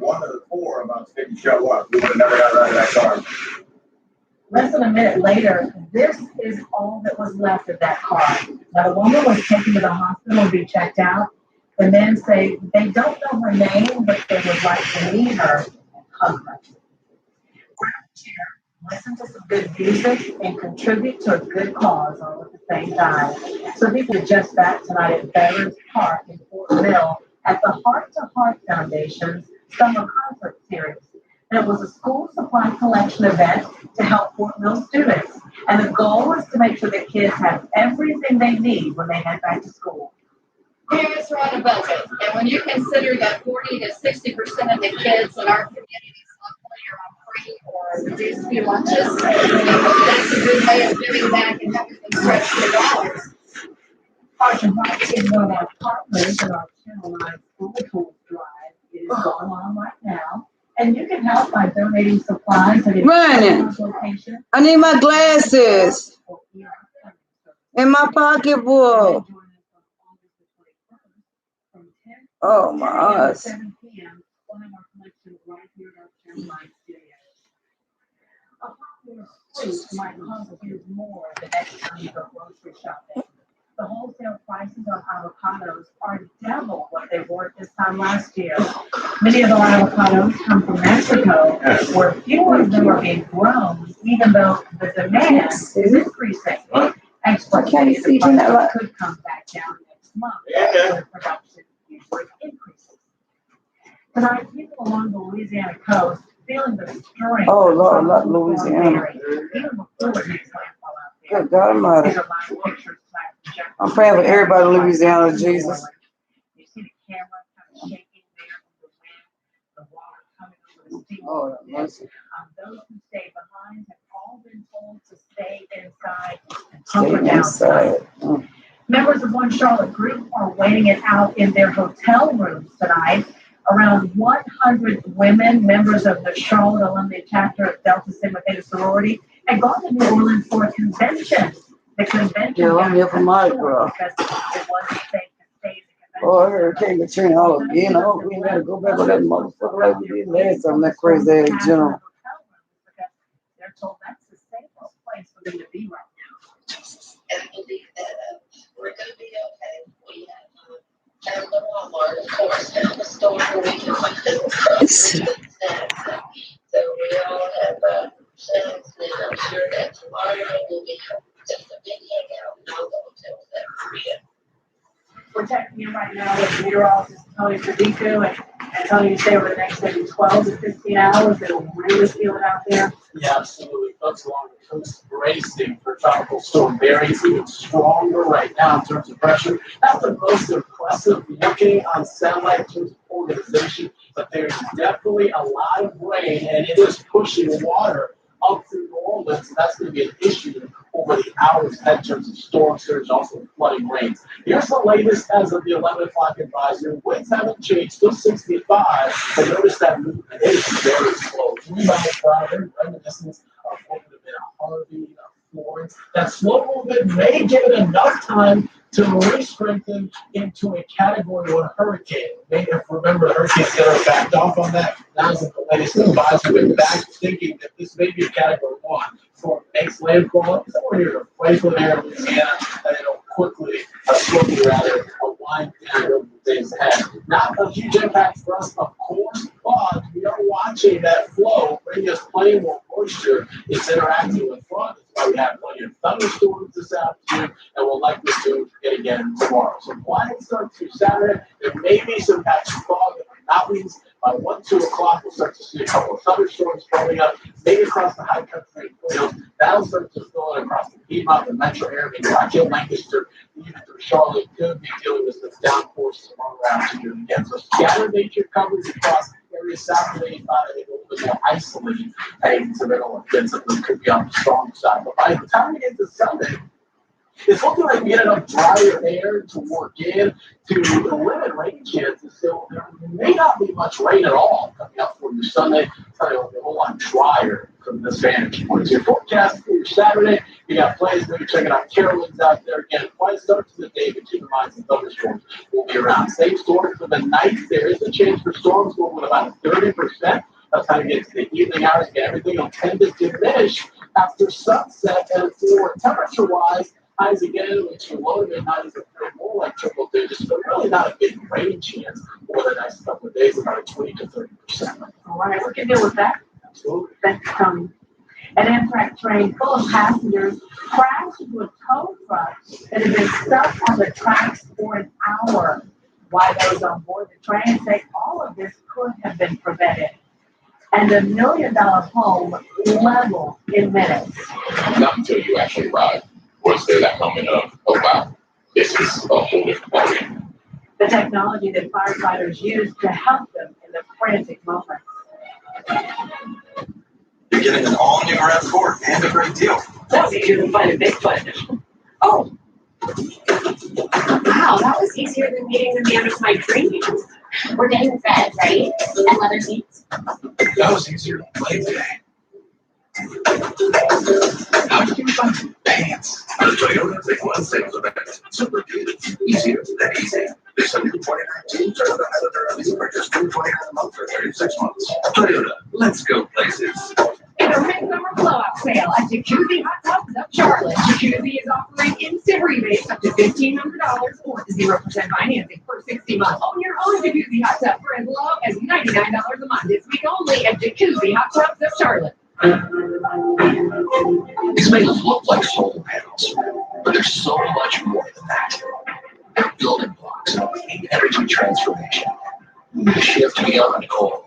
one of the four about to show up. We would have never got out of that car. Less than a minute later, this is all that was left of that car. Now, the woman was taken to the hospital to be checked out. The men say they don't know her name, but they would like to meet her and hug her. Grab a chair, listen to some good music, and contribute to a good cause all at the same time. So people are just back tonight at Veterans Park in Fort Mill at the Heart to Heart Foundation's Summer Concert Series. And it was a school supply collection event to help Fort Mill students. And the goal was to make sure that kids have everything they need when they head back to school. Parents are on a budget, and when you consider that 40 to 60% of the kids in our communities locally are on free or reduced fee lunches, that's a good way of giving back and having them stretch their dollars. Our kids know our partners in our Channel 9 School Tools Drive. It is going on right now. And you can help by donating supplies at Running. location. I need my glasses and my pocketbook. Oh my eyes. 7 p.m. We'll have our collection right here at our Channel 9 studios. A popular fruit might cost you more the next time you go grocery shopping. The wholesale prices on avocados are double what they were at this time last year. Many of our avocados come from Mexico, where fewer of them are being grown, even though the demand is increasing. Experts say the price could come back down next month when production usually increases. Tonight, people along the Louisiana coast feeling the strength. Oh Lord, not Louisiana. Even before it makes landfall out there. Good God Almighty. These are live pictures. I'm praying for everybody in Louisiana, Jesus. You see the camera kind of shaking there from the wind, the water coming over the steam. Oh, mercy. Those who stay behind have all been told to stay inside and Stay hunker down. inside. Members of one Charlotte group are waiting it out in their hotel rooms tonight. Around 100 women, members of the Charlotte alumni chapter of Delta Sigma Theta sorority, had gone to New Orleans for a convention. The convention. Yeah, I'm here for my girl. Because it wasn't safe to stay at the convention. Oh, Hurricane Katrina all again. Oh, we gotta go back with that motherfucker like we did last time. That crazy ass general. They're told that's the safest place for them to be right now. And I believe that we're going to be okay. We have the Walmart, of course, and the store where we can find the snacks. So we all have snacks, and I'm sure that tomorrow will be just a big hangout in all the hotels that we're in. We're checking in right now with meteorologist Tony Tredico and telling you to stay over the next maybe 12 to 15 hours. It'll really feel it out there. Yeah, absolutely. Folks along the coast bracing for Tropical Storm Barry. It's even stronger right now in terms of pressure. Not the most impressive looking on satellite in terms of organization, but there's definitely a lot of rain, and it is pushing water up through New Orleans. So that's going to be an issue over the hours ahead in terms of storm surge, also flooding rains. Here's the latest as of the 11 o'clock advisory. Winds haven't changed, still 65, but notice that movement is very slow. 3 miles per hour, very reminiscent of what would have been a Harvey, a Florence. That slow movement may give it enough time to re-strengthen into a Category 1 hurricane. Maybe if remember, the Hurricane Center backed off on that. Now is the latest advisory. We're back thinking that this may be a Category 1. Storm makes landfall somewhere near the Franklin area, Louisiana, and it'll quickly, slowly rather, wind down over the days ahead. Not a huge impact for us, of course, but we are watching that flow bring us plenty more moisture. It's interacting with front. That's why we have plenty of thunderstorms this afternoon, and we'll likely do it again tomorrow. So quiet start to Saturday. There may be some patchy fog in the mountains. By 1, 2 o'clock, we'll start to see a couple of thunderstorms forming up, maybe across the high country. That'll start to fill in across the Piedmont, the metro area, maybe Rock Hill, Lancaster, even through Charlotte. Could be dealing with some downpours tomorrow afternoon again. So scattered nature coverage across areas south of 85, I think a little bit more isolated. Heading to middle and then something could be on the strong side. But by the time we get to Sunday, it's looking like we get enough drier air to work in to limit rain chances. So there may not be much rain at all coming up for you Sunday. Sunday will be a whole lot drier from this vantage point. So your forecast for your Saturday You got plays, maybe checking out Carolyn's out there again. Quiet start to the day, but keep in mind some thunderstorms will be around. Same story for the night. There is a chance for storms going with about 30%. That's how you get to the evening hours. Get everything will tend to diminish after sunset. And for temperature-wise, highs again, which are low to mid-90s are more like triple digits, but really not a big rain chance over the next couple of days, about 20 to 30%. All right, we can deal with that. Absolutely. Thanks, Tony. An Amtrak train full of passengers crashed into a tow truck that had been stuck on the tracks for an hour. Why those on board the train say all of this could have been prevented. And $1 million home leveled in minutes. Not until you actually arrive was there that moment of, oh wow, this is a whole different ballgame. The technology that firefighters use to help them in the frantic moments. You're getting an all-new RAV4 and a great deal. That was easier than finding Bigfoot. Oh. Wow, that was easier than meeting the man of my dreams. We're getting fed, right? And leather seats. That was easier than play today. How did you find pants? The Toyota Big One sales event. Super good. Easier than easy. This new 2019 Toyota Highlander lease for just $229 a month for 36 months. Toyota, let's go places. In a midsummer blowout sale at Jacuzzi Hot Tubs of Charlotte, Jacuzzi is offering instant rebates up to $1,500 or 0% financing for 60 months on your own Jacuzzi Hot Tub for as low as $99 a month. This week only at Jacuzzi Hot Tubs of Charlotte. These may look like solar panels, but there's so much more than that. They're building blocks in energy transformation. The shift beyond coal.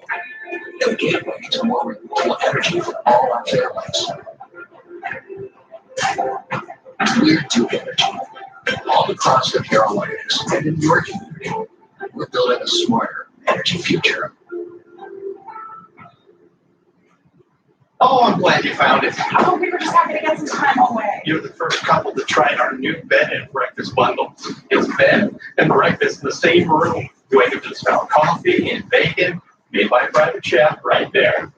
The gateway to more renewable energy for all our families. We're Duke Energy. All across the Carolinas and in your community, we're building a smarter energy future. Oh, I'm glad you found it. Oh, we were just happy to get some time away. You're the first couple to try our new bed and breakfast bundle. It's bed and breakfast in the same room. You wake up to the smell of coffee and bacon made by a private chef right there.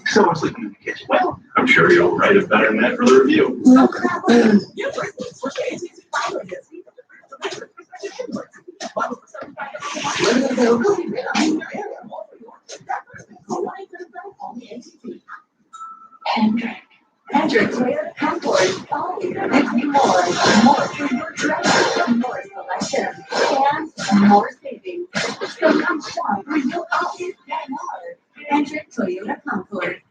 So what's looking in the kitchen? Well, I'm sure you'll write it better than that for the review. Hendrick, Toyota Concord. Oh, give me more for your treasure, more selection, and more savings. So come shop for your office that more. Hendrick Toyota Concord.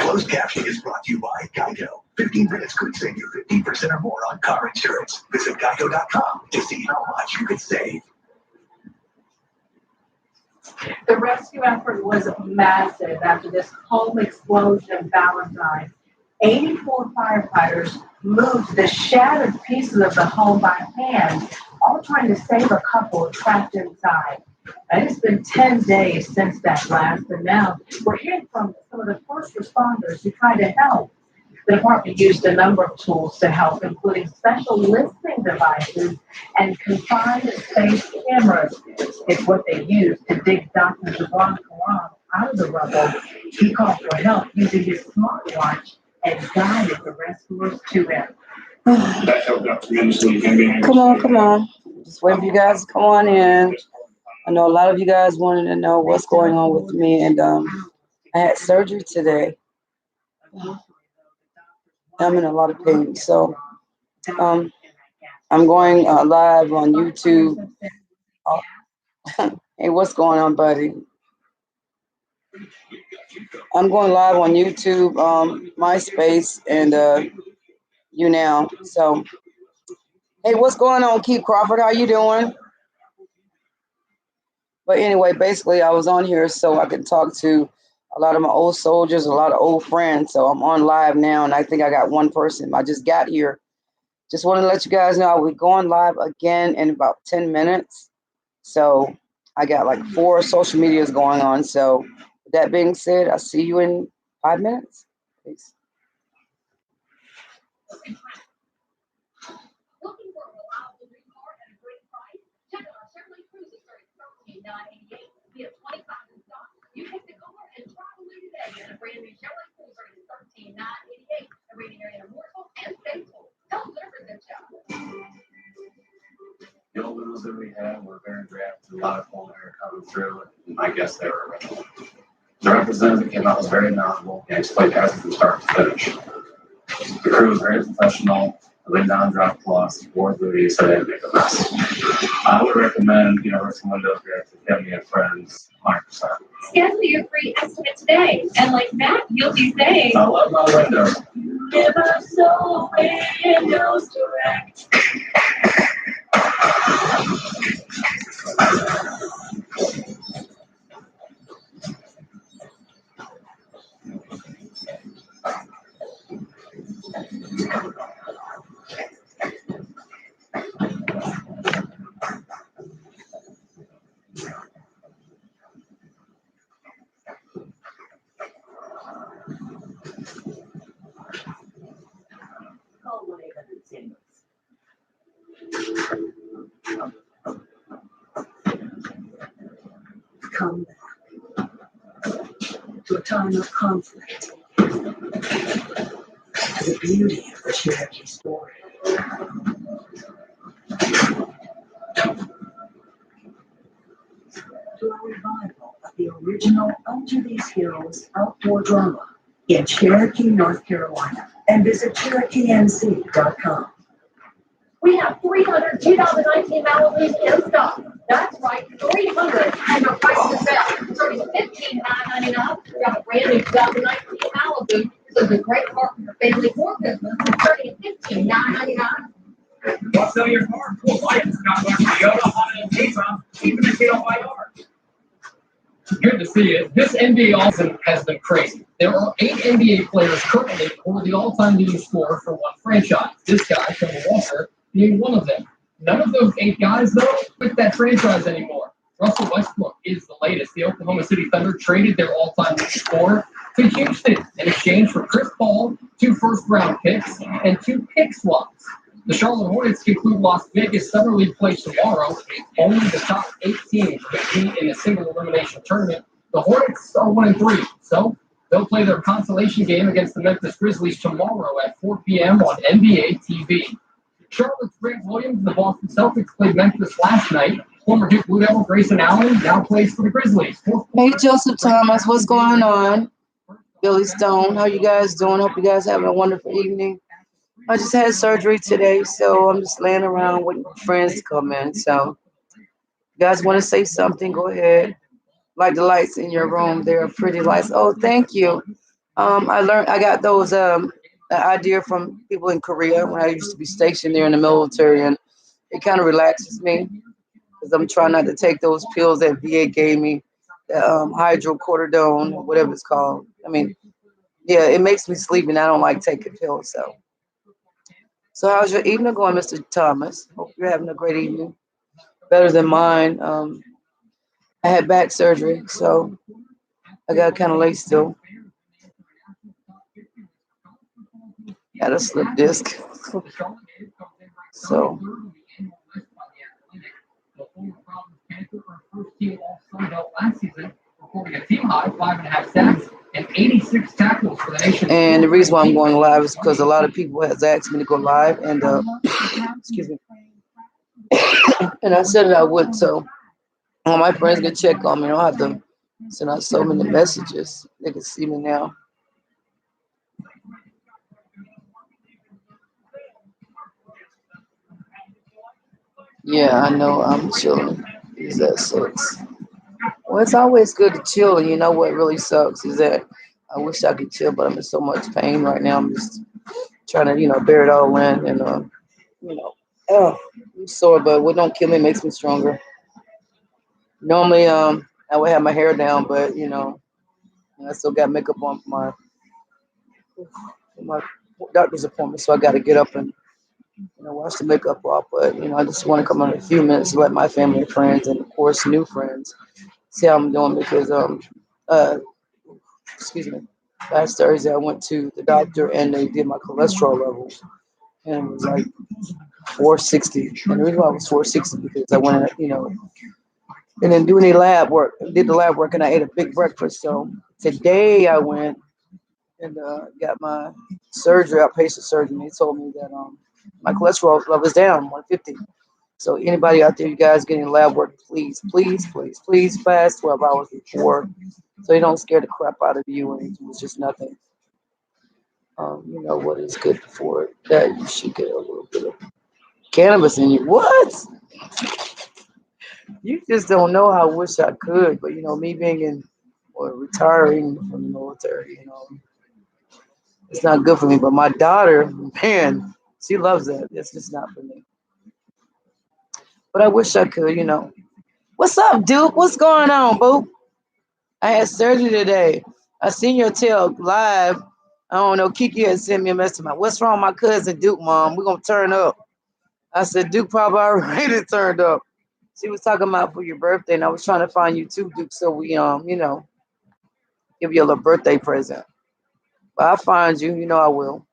Closed captioning is brought to you by Geico. 15 minutes could save you 15% or more on car insurance. Visit geico.com to see how much you could save. The rescue effort was massive after this home explosion in Valentine. 84 firefighters moved the shattered pieces of the home by hand, all trying to save a couple trapped inside. And it's been 10 days since that blast, and now we're hearing from some of the first responders who tried to help. The department used a number of tools to help, including special listening devices and confined space cameras. It's what they used to dig Dr. Javon Karam out of the rubble. He called for help using his smartwatch and guided the rescuers to him. That helped out tremendously. Come on. Just wait for you guys to come on in. I know a lot of you guys wanted to know what's going on with me, and I had surgery today. I'm in a lot of pain, so I'm going live on YouTube. Hey, what's going on, buddy? I'm going live on YouTube, MySpace, and YouNow. So, hey, what's going on, Keith Crawford? How you doing? But anyway, basically, I was on here so I could talk to a lot of my old soldiers, a lot of old friends. So I'm on live now, and I think I got one person. I just got here. Just want to let you guys know I'll be going live again in about 10 minutes. So I got like 4 social medias going on. So with that being said, I'll see you in 5 minutes. Peace. Looking for a reliable new car at a great price? Check out our Chevrolet Cruiser starting $13,988. We have 25 in stock. You pick the car and travel today in a brand new Chevrolet Cruiser at $13,988. A rating area a lot of cold air coming through. And I guess they were the representative came out was very knowledgeable and explained everything from start to finish. The crew was very professional. I went down, dropped plus, wore booties, so they didn't make a mess. I would recommend Universal Windows here to family and friends, 100%. Schedule your free estimate today. And like that, you'll be saying, I love my windows. Universal Windows Direct. Call 1-800-SAMUELS. Come back to a time of conflict, to the beauty of the Cherokee story. To a revival of the original Under These Hills outdoor drama in Cherokee, North Carolina, and visit CherokeeNC.com. we have 300 2019 Malibus in stock. That's right, 300, and the price is set. Starting at $15,999, we have a brand new 2019 Malibu. So it's a great car for your family or business. Starting at $15,999. Want to sell your car? Cool, buy it. Got one Toyota, Honda, and Avon, even if they don't buy yours. Good to see you. This NBA offseason has been crazy. There are 8 NBA players currently for the all-time leading scorer for one franchise. This guy, Kemba Walker, being one of them. None of those 8 guys, though, with that franchise anymore. Russell Westbrook is the latest. The Oklahoma City Thunder traded their all-time leading scorer to Houston in exchange for Chris Paul, 2 first-round picks, and 2 pick swaps. The Charlotte Hornets conclude Las Vegas Summer League play tomorrow. Only the top 8 teams compete in a single elimination tournament. The Hornets are 1-3, so they'll play their consolation game against the Memphis Grizzlies tomorrow at 4 p.m. on NBA TV. Charlotte's Grant Williams and the Boston Celtics played Memphis last night. Former Duke Blue Devil Grayson Allen now plays for the Grizzlies. Hey, Joseph Thomas, what's going on? Billy Stone, how you guys doing? Hope you guys having a wonderful evening. I just had surgery today, so I'm just laying around waiting for friends to come in. So, if you guys want to say something, go ahead. Like the lights in your room, they're pretty lights. Oh, thank you. I got those idea from people in Korea when I used to be stationed there in the military, and it kind of relaxes me because I'm trying not to take those pills that VA gave me, the hydrocodone, whatever it's called. I mean, yeah, it makes me sleepy, and I don't like taking pills. So how's your evening going, Mr. Thomas? Hope you're having a great evening. Better than mine. I had back surgery, so I got kind of late still. Got a slip disc. So. And the reason why I'm going live is because a lot of people has asked me to go live, and excuse me, and I said that I would, so all my friends can check on me. I don't have to send out so many messages. They can see me now. Yeah, I know I'm chilling. That sucks. Well, it's always good to chill, and you know what really sucks is that I wish I could chill, but I'm in so much pain right now. I'm just trying to, bear it all in, and I'm sore, but what don't kill me makes me stronger. Normally, I would have my hair down, but I still got makeup on for my doctor's appointment, so I got to get up and wash the makeup off. But I just want to come on in a few minutes to let my family and friends, and of course new friends, see how I'm doing because excuse me, last Thursday I went to the doctor and they did my cholesterol levels and it was like 460. And the reason why it was 460 because I went, and then doing the lab work, did the lab work, and I ate a big breakfast. So today I went and got my surgery, outpatient surgery. And they told me that my cholesterol level is down 150. So anybody out there, you guys getting lab work, please, please, please, please fast 12 hours before, so you don't scare the crap out of you and it's just nothing. You know what is good for it. That you should get a little bit of cannabis in you. What? You just don't know how I wish I could, but you know, me being in or retiring from the military, you know, it's not good for me. But my daughter, man, she loves that. It's just not for me. But I wish I could, you know. What's up, Duke? What's going on, boo? I had surgery today. I seen your tail live. I don't know. Kiki had sent me a message about what's wrong with my cousin Duke, mom. We're gonna turn up. I said, Duke probably already turned up. She was talking about for your birthday, and I was trying to find you too, Duke, so we you know, give you a little birthday present. But I'll find you, you know I will.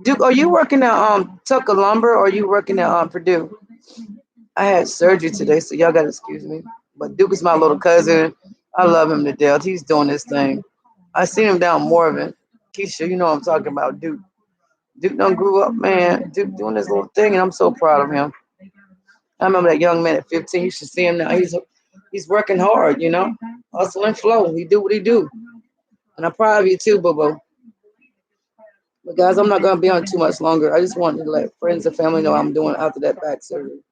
Duke, are you working at Tucker Lumber or are you working at Purdue? I had surgery today, so y'all gotta excuse me. But Duke is my little cousin. I love him to death. He's doing this thing. I seen him down Morven. Keisha, you know what I'm talking about, Duke. Duke done grew up, man. Duke doing this little thing, and I'm so proud of him. I remember that young man at 15. You should see him now. He's working hard, you know. Hustle and flow. He do what he do. And I'm proud of you too, Bobo. But guys, I'm not gonna be on too much longer. I just wanted to let friends and family know I'm doing after that back surgery.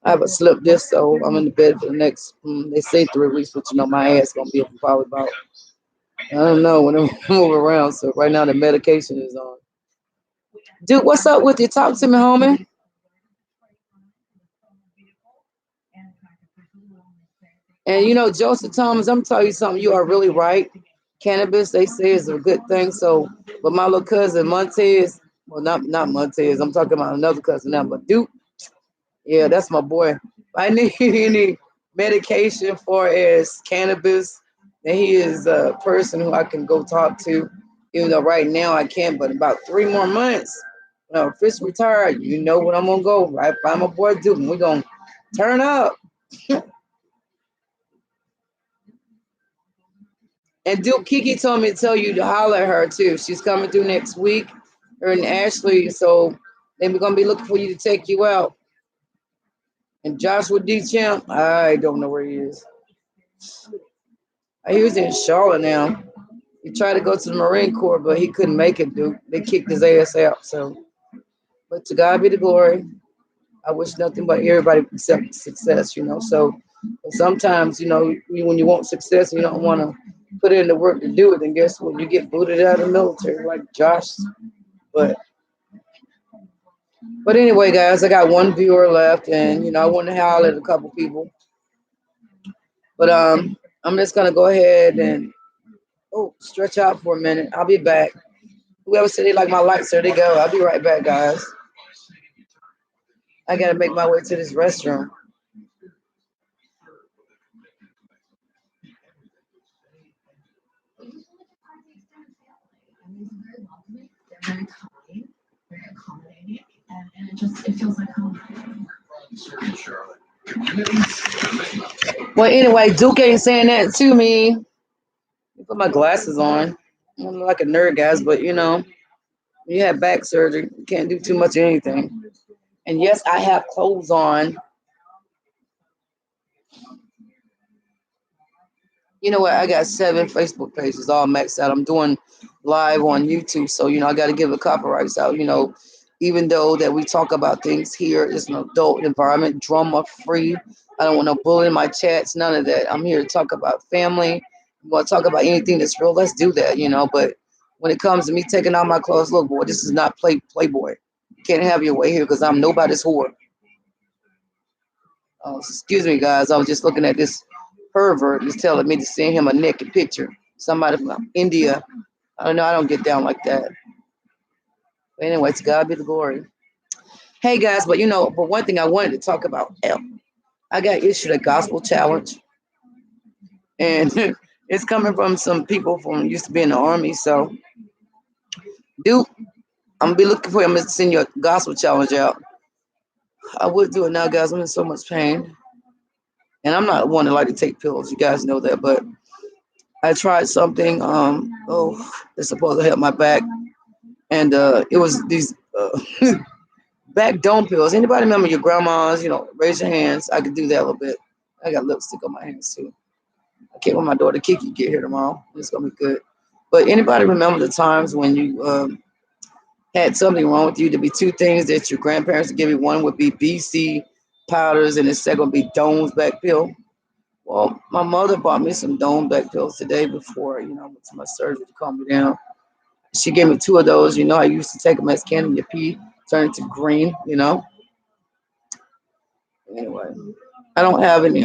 I have a slip disc, so I'm in the bed for the next, they say 3 weeks, but you know, my ass gonna be up for probably about, I don't know, when I move around. So right now the medication is on. Dude, what's up with you? Talk to me, homie. And you know, Joseph Thomas, I'm telling you something, you are really right. Cannabis, they say, is a good thing. So, but my little cousin Montez, well, not Montez, I'm talking about another cousin now, but Duke, yeah, that's my boy. I need any medication for as cannabis, and he is a person who I can go talk to, even though right now I can't, but about 3 more months, when I'm officially retired, you know what I'm gonna go, right? Find my boy Duke, and we're gonna turn up. And Duke, Kiki told me to tell you to holler at her too. She's coming through next week, her and Ashley. So then we're gonna be looking for you to take you out. And Joshua D. Champ, I don't know where he is. He was in Charlotte now. He tried to go to the Marine Corps, but he couldn't make it, Duke. They kicked his ass out. So, but to God be the glory. I wish nothing but everybody accept success, you know. So sometimes, you know, when you want success, you don't want to put in the work to do it, then guess what? You get booted out of the military like Josh. But anyway, guys, I got 1 viewer left, and you know, I want to holler at a couple people. But I'm just gonna go ahead and stretch out for a minute. I'll be back. Whoever said they like my lights, there they go. I'll be right back, guys. I gotta make my way to this restroom. They're very kind, very accommodating, and it feels like home. Well, anyway, Duke ain't saying that to me. I put my glasses on. I don't look like a nerd, guys, but you know, when you have back surgery, you can't do too much of anything. And yes, I have clothes on. You know what? I got 7 Facebook pages all maxed out. I'm doing live on YouTube, so you know I got to give the copyrights out. You know, even though that we talk about things here, it's an adult environment, drama free. I don't want no bullying in my chats, none of that. I'm here to talk about family. We want to talk about anything that's real. Let's do that, you know. But when it comes to me taking off my clothes, look, boy, this is not Playboy. You can't have your way here because I'm nobody's whore. Excuse me, guys. I was just looking at this pervert is telling me to send him a naked picture. Somebody from India. I don't know. I don't get down like that. But anyway, to God be the glory. Hey, guys, but one thing I wanted to talk about, I got issued a gospel challenge. And it's coming from some people from used to be in the army. So, Duke, I'm going to be looking for him to send your gospel challenge out. I would do it now, guys. I'm in so much pain. And I'm not one to like to take pills. You guys know that. But I tried something. It's supposed to help my back. And it was these Back dome pills. Anybody remember your grandma's? You know, raise your hands. I could do that a little bit. I got lipstick on my hands too. I can't wait my daughter Kiki get here tomorrow. It's gonna be good. But anybody remember the times when you had something wrong with you? To be two things that your grandparents would give you. One would be BC powders, and the second would be Dome's back pill. Well, my mother bought me some Dome back pills today before, you know, I went to my surgery to calm me down. She gave me two of those. You know, I used to take them as candy. Your pee turn to green. You know. Anyway, I don't have any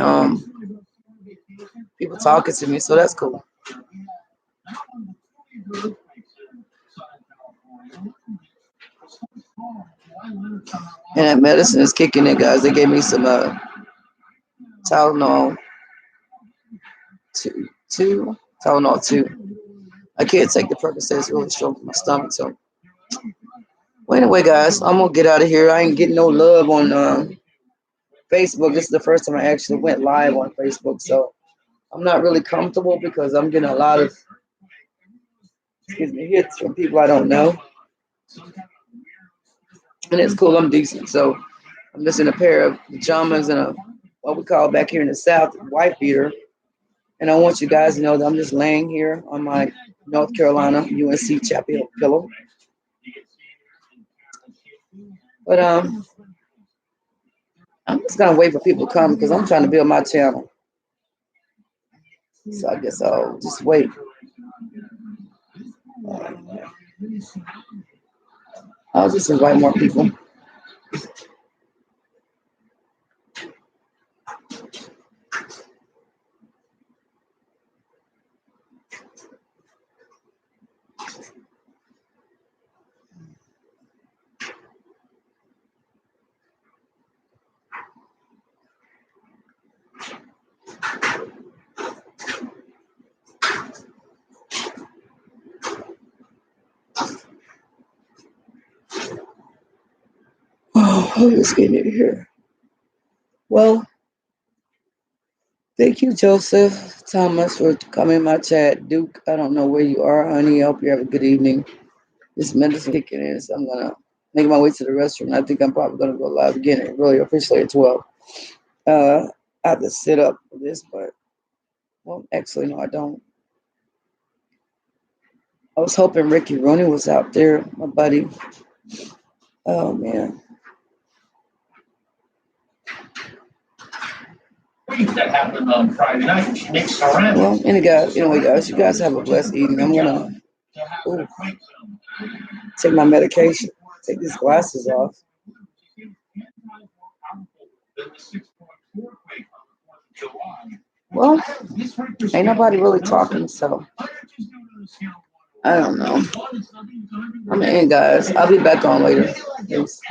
people talking to me, so that's cool. And that medicine is kicking in, guys. They gave me some Tylenol two Tylenol 2. I can't take the Percocet. It's really strong for my stomach. So, well, anyway, guys, I'm gonna get out of here. I ain't getting no love on Facebook. This is the first time I actually went live on Facebook, so I'm not really comfortable because I'm getting a lot of hits from people I don't know. And it's cool. I'm decent. So I'm just in a pair of pajamas and a what we call back here in the South white beater. And I want you guys to know that I'm just laying here on my North Carolina UNC Chapel Hill pillow. But I'm just gonna wait for people to come because I'm trying to build my channel. So I guess I'll just wait. I'll just invite more people. Oh, let's get it here. Well, thank you, Joseph Thomas, for coming in my chat. Duke, I don't know where you are, honey. I hope you have a good evening. This medicine kicking in, so I'm gonna make my way to the restroom. I think I'm probably gonna go live again, really officially at 12. I have to sit up for this, but well, actually, no, I don't. I was hoping Ricky Rooney was out there, my buddy. Oh man. That happened on Friday night. She makes around. Well, anyway, guys, you guys have a blessed evening. I'm gonna take my medication, take these glasses off. Well, ain't nobody really talking, so I don't know. I'm in, guys. I'll be back on later. Thanks.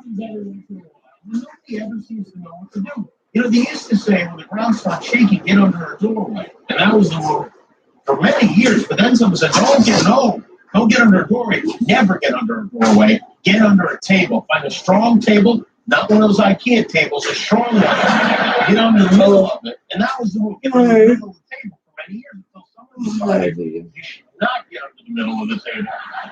Nobody ever seems to know what to do. You know, they used to say when the ground starts shaking, get under a doorway. And that was the rule for many years. But then someone said, don't get under a doorway. Never get under a doorway. Get under a table. Find a strong table, not one of those IKEA tables, a strong one. Get under the middle of it. And that was the rule. Get under the middle of the table for many years until someone decided you should not get under the middle of the table.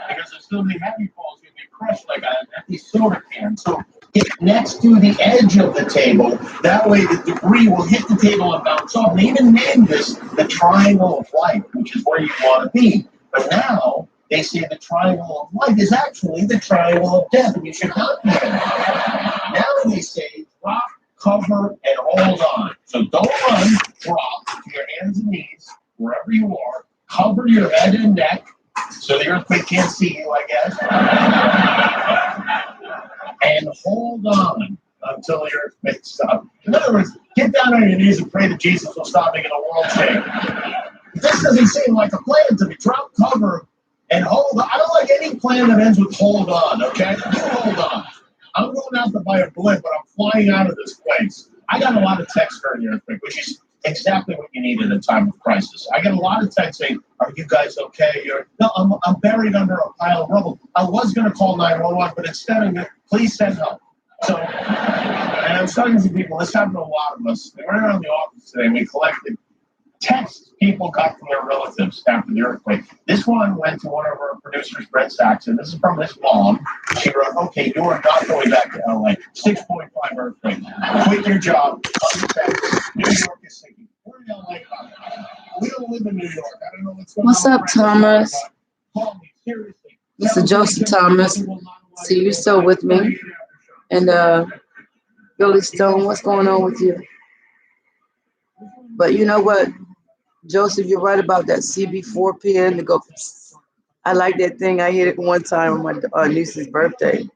Because there's so many heavy falls, you'll be crushed like an empty soda can. So get next to the edge of the table. That way the debris will hit the table and bounce off. And even name this the triangle of life, which is where you want to be. But now they say the triangle of life is actually the triangle of death, and you should not be there. Now they say drop, cover, and hold on. So don't run, drop to your hands and knees, wherever you are. Cover your head and neck so the earthquake can't see you, I guess. And hold on until the earthquake stops. In other words, get down on your knees and pray that Jesus will stop making the world shake. This doesn't seem like a plan to me. Drop, cover, and hold on. I don't like any plan that ends with hold on, okay? You hold on. I'm going out to buy a blimp, but I'm flying out of this place. I got a lot of texts during the earthquake, which is exactly what you need in a time of crisis. I get a lot of texts saying, are you guys okay? I'm buried under a pile of rubble. I was going to call 911, but instead of it, please send help. So, and I was talking to some people, this happened to a lot of us. We went around the office today and we collected texts people got from their relatives after the earthquake. This one went to one of our producers, Brett Saxon. This is from his mom. She wrote, okay, you are not going back to LA. 6.5 earthquake. Quit your job. New York is sinking. We're in LA. We don't live in New York. I don't know what's going on. What's up, Thomas? Call me, seriously. Mr. Joseph Thomas. See, you're still with me. And Billy Stone, what's going on with you? But you know what, Joseph, you're right about that CB4 pen to go. I like that thing. I hit it one time on my niece's birthday,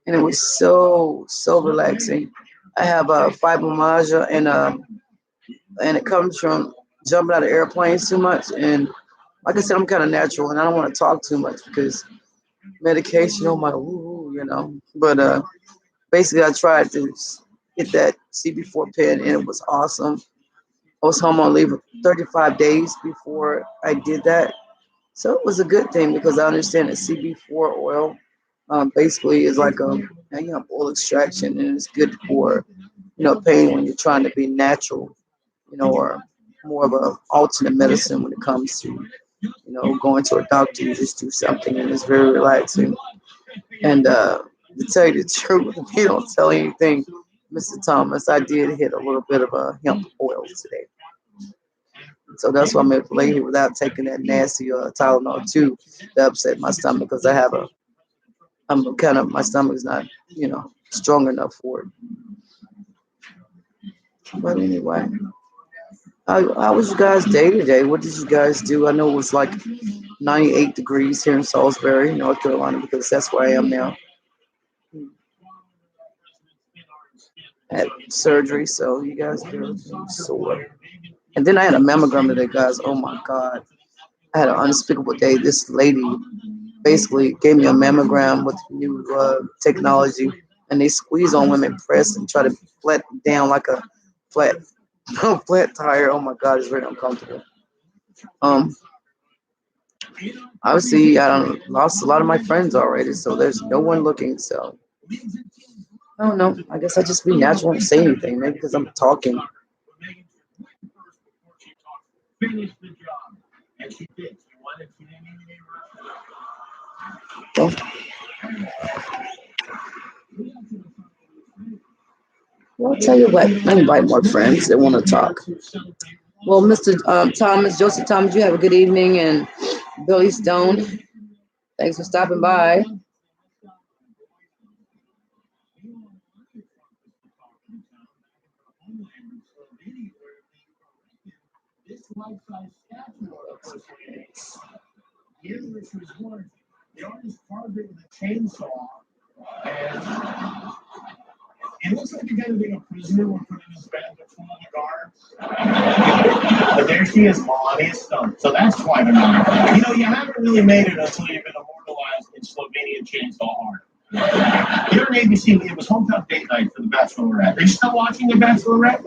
and it was so relaxing. I have a fibromyalgia, and it comes from jumping out of airplanes too much. And like I said, I'm kind of natural, and I don't want to talk too much because medication, oh my, you know. But basically, I tried to get that CB4 pen, and it was awesome. I was home on leave 35 days before I did that. So it was a good thing because I understand that CB4 oil basically is like a oil extraction, and it's good for, pain when you're trying to be natural, or more of a alternate medicine when it comes to, going to a doctor. You just do something and it's very relaxing. And to tell you the truth, if you don't tell anything, Mr. Thomas, I did hit a little bit of a hemp oil today. So that's why I'm able to lay here without taking that nasty Tylenol too to upset my stomach, because my stomach's not, strong enough for it. But anyway, how was you guys' day today? What did you guys do? I know it was like 98 degrees here in Salisbury, North Carolina, because that's where I am now. I had surgery, so you guys feel sore. And then I had a mammogram today, guys. Oh my God. I had an unspeakable day. This lady basically gave me a mammogram with new technology, and they squeeze on women, press, and try to flat down like a flat tire. Oh my God, it's very uncomfortable. Obviously, I lost a lot of my friends already, so there's no one looking. So I don't know. I guess I just be natural and say anything, maybe because I'm talking. Well, I'll tell you what, I invite more friends that want to talk. Well, Mr. Thomas, Joseph Thomas, you have a good evening, and Billy Stone, thanks for stopping by. The artist carved it with a chainsaw, and it looks like the guy being a prisoner would put in his bed with one of the guards. But there she is, Melania Stone. So that's why they're not. You haven't really made it until you've been immortalized in Slovenian chainsaw art. Here on ABC, it was hometown date night for The Bachelorette. Are you still watching The Bachelorette?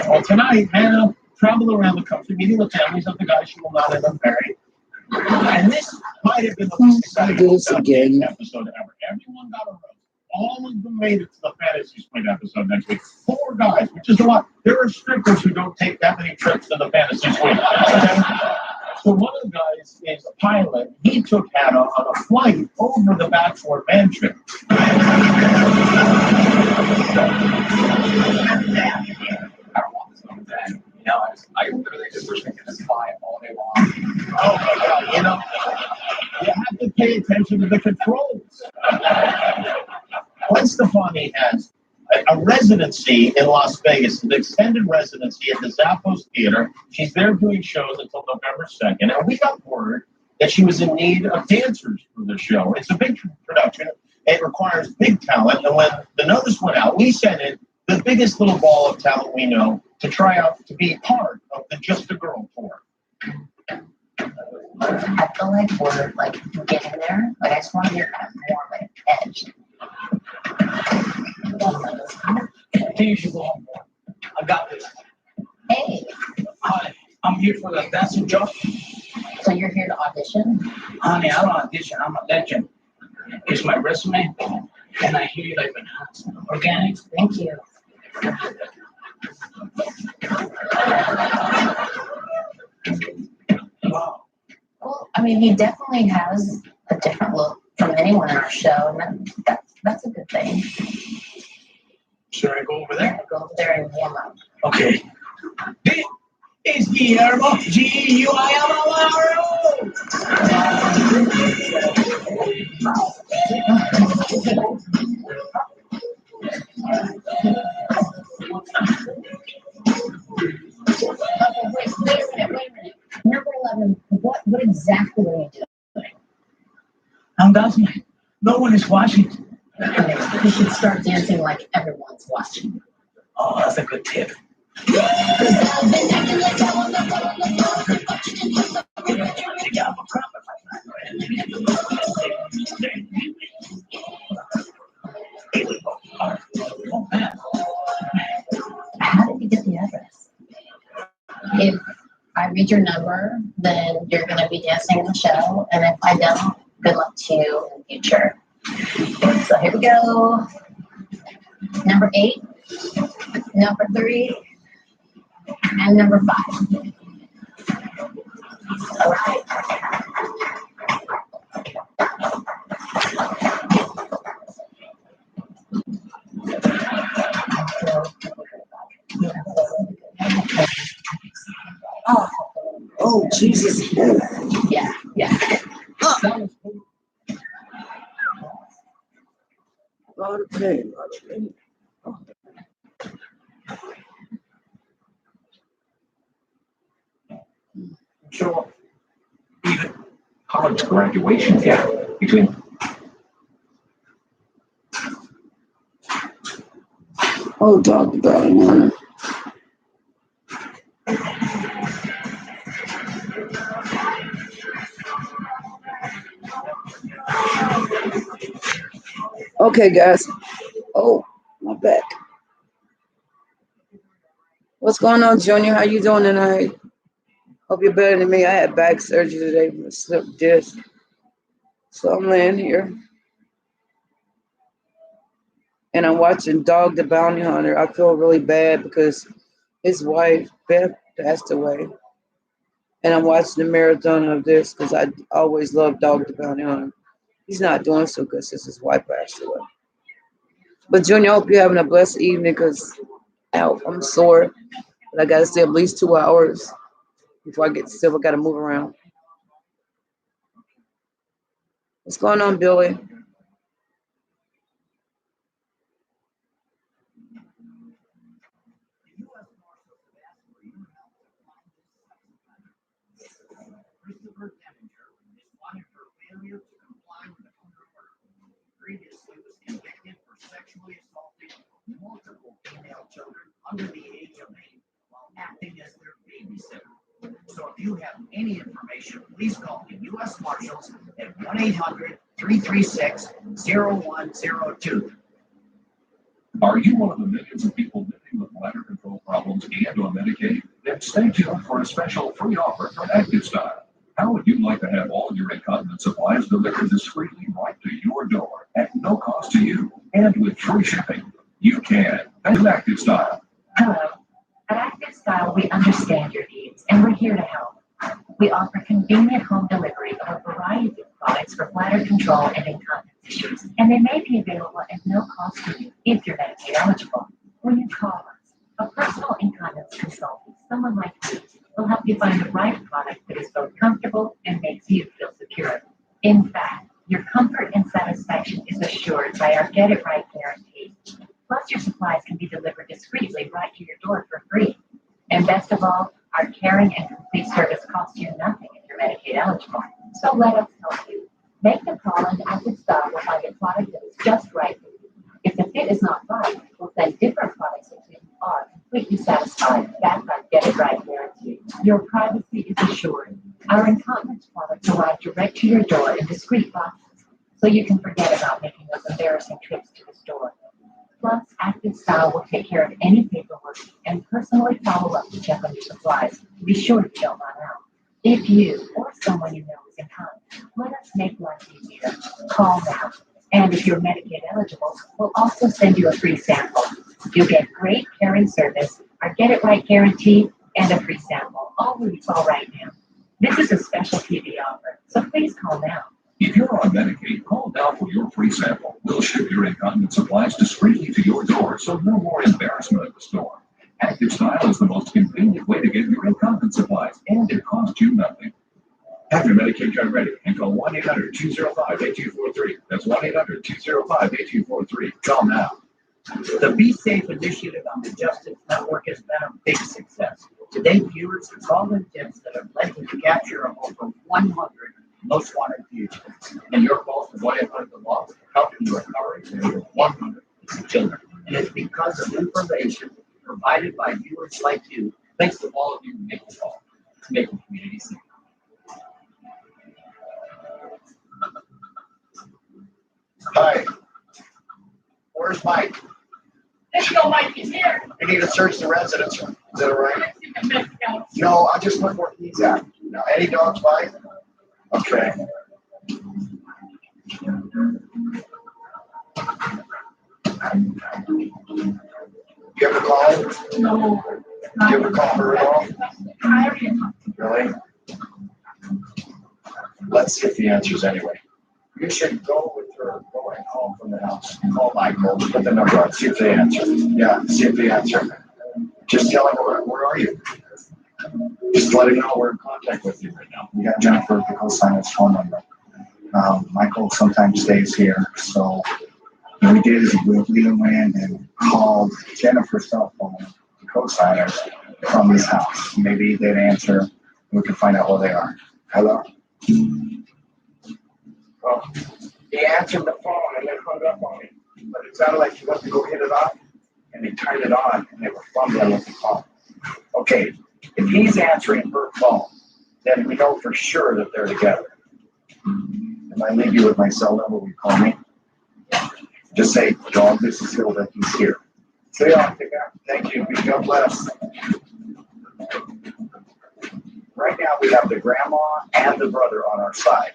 Well, tonight, Hannah traveled around the country meeting the families of the guys she will not end up marrying. And this might have been the least exciting episode ever. Everyone got a rose. All of them made it to the Fantasy Suite episode next week. 4 guys, which is a lot. There are strippers who don't take that many trips to the Fantasy Suite. Okay? So one of the guys is a pilot. He took Hannah on a flight over the Bachelor Mansion. I literally just wish I could just fly all day long. Oh my God, you have to pay attention to the controls. Gwen Stefani has a residency in Las Vegas, an extended residency at the Zappos Theater. She's there doing shows until November 2nd. And we got word that she was in need of dancers for the show. It's a big production. It requires big talent. And when the notice went out, we sent in the biggest little ball of talent we know to try out to be part of the Just a Girl tour. I feel like we're getting there. I just want to hear kind of more of an edge. I got this. Hey. Hi, I'm here for the dancing job. So you're here to audition? Honey, I don't audition. I'm a legend. Here's my resume. And I hear they've been organic. Thank you. Wow. Well, I mean, he definitely has a different look from anyone in our show, and that's a good thing. Should I go over there? Go over there and warm up. Okay. This is Guillermo Guillermo. Wait a minute. Number 11, what exactly are you doing? I'm dancing. No one is watching. You should start dancing like everyone's watching. Oh, that's a good tip. How did you get the address? If I read your number, then you're going to be dancing in the show. And if I don't, good luck to you in the future. So here we go. Number 8, number 3, and number 5. All right. Oh, Jesus. Yeah. A lot of pain. Sure. Even college graduation gap between. Oh, talk about it. Okay, guys. Oh, my back. What's going on, Junior? How you doing tonight? Hope you're better than me. I had back surgery today from a slipped disc. So I'm laying here. And I'm watching Dog the Bounty Hunter. I feel really bad because his wife, Beth, passed away. And I'm watching the marathon of this because I always loved Dog the Bounty Hunter. He's not doing so good since his wife passed away. But Junior, I hope you're having a blessed evening because I'm sore. But I got to stay at least 2 hours before I get still. I got to move around. What's going on, Billy? Previously was convicted for sexually assaulting multiple female children under the age of 8 while acting as their babysitter. So if you have any information, please call the U.S. Marshals at 1-800-336-0102. Are you one of the millions of people living with bladder control problems and on Medicaid? Then stay tuned for a special free offer from Active Style. How would you like to have all your incontinence supplies delivered discreetly right to your door at no cost to you and with free shipping? You can. That's Active Style. Hello. At Active Style, we understand your needs and we're here to help. We offer convenient home delivery of a variety of products for bladder control and incontinence issues, and they may be available at no cost to you if you're Medicaid eligible. When you call us, a personal incontinence consultant, someone like me, will help you find the right product that is both comfortable and makes you feel secure. In fact, your comfort and satisfaction is assured by our Get It Right guarantee. Plus, your supplies can be delivered discreetly right to your door for free. And best of all, our caring and complete service costs you nothing if you're Medicaid eligible. So let us help you. Make the call and Active Style will find a product that is just right for you. If the fit is not right, we'll send different products until you are completely satisfied. That's our Get It Right guarantee. Your privacy is assured. Our incontinence products arrive direct to your door in discreet boxes, so you can forget about making those embarrassing trips to the store. Plus, Active Style will take care of any paperwork and personally follow up to check on your supplies. Be sure you don't run out. If you or someone you know is incontinent, let us make life easier. Call now. And if you're Medicaid eligible, we'll also send you a free sample. You'll get great caring service, our Get It Right guarantee, and a free sample, all when you call right now. This is a special TV offer, so please call now. If you're on Medicaid, call now for your free sample. We'll ship your incontinence supplies discreetly to your door, so no more embarrassment at the store. Active Style is the most convenient way to get your incontinence supplies, and it costs you nothing. Have your Medicaid card ready and call 1-800-205-8243. That's 1-800-205-8243. Call now. The Be Safe initiative on the Justice Network has been a big success. Today, viewers have called in tips that have led to the capture of over 100 most wanted fugitives. And your calls to 1-800-THE-LAW helping you recover over 100 children. And it's because of information provided by viewers like you. Thanks to all of you who make the call to make the community safe. Hi. Where's Mike? Let's go, Mike, he's here. We need to search the residence room. Is that all right? No, I'll just look where he's at. Now, any dogs bite? Okay. You ever call him? No. You ever call her at all? Really? Let's see if he answers anyway. You should go with her going home from the house. Call Michael, put the number on, see if they answer. Yeah, see if they answer. Just tell him, where are you? Just let him know we're in contact with you right now. We got Jennifer, the co-signer's phone number. Michael sometimes stays here, so what we did is we went and called Jennifer's cell phone, the co-signers, from his house. Maybe they'd answer, and we can find out where they are. Hello? Well, he answered the phone and then hung up on me. But it sounded like he went to go hit it off, and they turned it on, and they were fumbling with the phone. Okay, if he's answering her phone, then we know for sure that they're together. If I leave you with my cell number, will you call me? Just say, dog, this is Hilda, he's here. See y'all, thank you, God bless. Right now, we have the grandma and the brother on our side.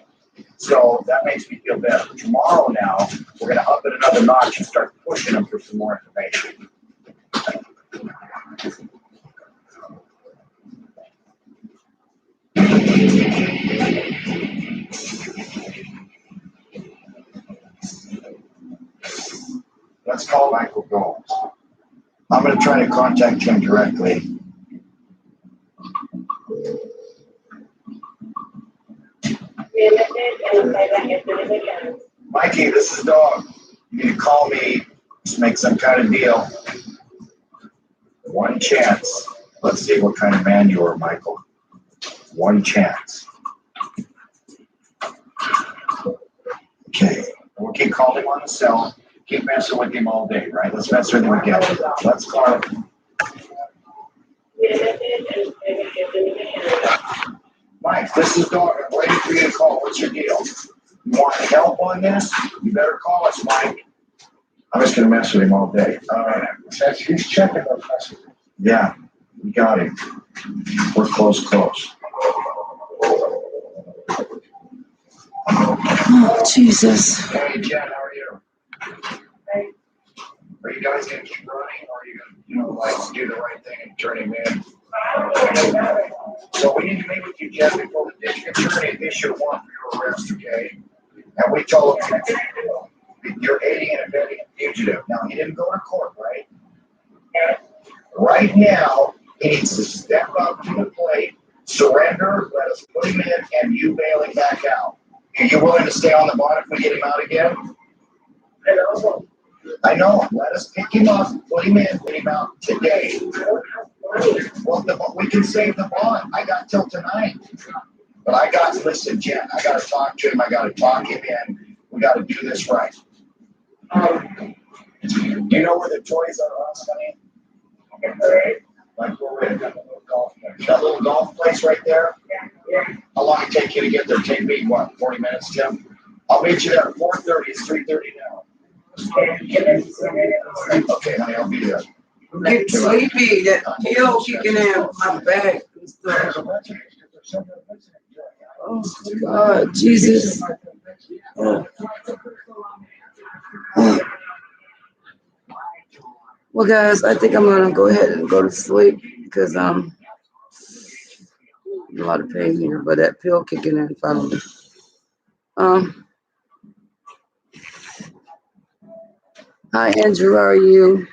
So that makes me feel better. Tomorrow now, we're going to up it another notch and start pushing them for some more information. Let's call Michael Gomes. I'm going to try to contact him directly. Mikey, this is Dog. You need to call me. Let's make some kind of deal. One chance. Let's see what kind of man you are, Michael. One chance. Okay. We'll keep calling him on the cell. Keep messing with him all day, right? Let's mess with him again. Let's call him. Mike, this is Dog. I'm waiting for you to call. What's your deal? You want help on this? You better call us, Mike. I'm just going to mess with him all day. He's checking our messages. Yeah, we got him. We're close. Oh, Jesus. Hey, Jen, how are you? Hey. Are you guys going to keep running, or are you going to, like, do the right thing and turn him in? So we need to meet with you, Jen, before the district attorney issue warrant for your arrest, okay? And we told him you're aiding and abetting a fugitive. Now, he didn't go to court, right? Right now, he needs to step up to the plate, surrender, let us put him in, and you bail him back out. Are you willing to stay on the bond if we get him out again? I know. Let us pick him up, put him in, put him out today. Well, we can save the bond. I got till tonight. But listen, Jen, I got to talk to him. I got to talk him in. We got to do this right. Do you know where the Toys R Us, honey? Like where we're at that little golf place right there? Yeah. How long it take you to get there? Take me, what, 40 minutes, Tim? I'll meet you there at 4:30. It's 3:30 now. Okay, honey, I'll be there. I'm getting sleepy. That pill kicking in my back and stuff. Oh, God, Jesus. Oh. Well, guys, I think I'm gonna go ahead and go to sleep because I'm in a lot of pain here, but that pill kicking in finally. Hi, Andrew. How are you?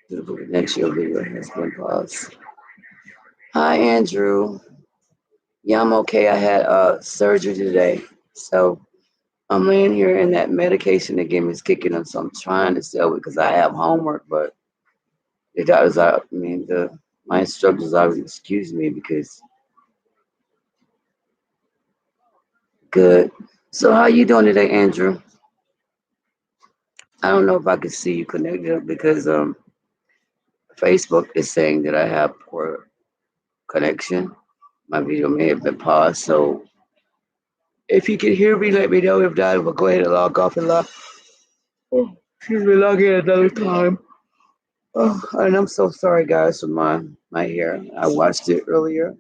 Beautiful connection video has been paused. Hi, Andrew. Yeah, I'm okay. I had surgery today, so I'm laying here and that medication they gave me is kicking in, so I'm trying to sell it because I have homework, but the doctors out. I mean, my instructors always excuse me because good. So how you doing today, Andrew? I don't know if I can see you connected because Facebook is saying that I have poor connection. My video may have been paused, so if you can hear me, let me know. If not, we'll go ahead and log off and log. Oh, excuse me, log in another time. Oh, and I'm so sorry, guys, for my hair. I washed it earlier,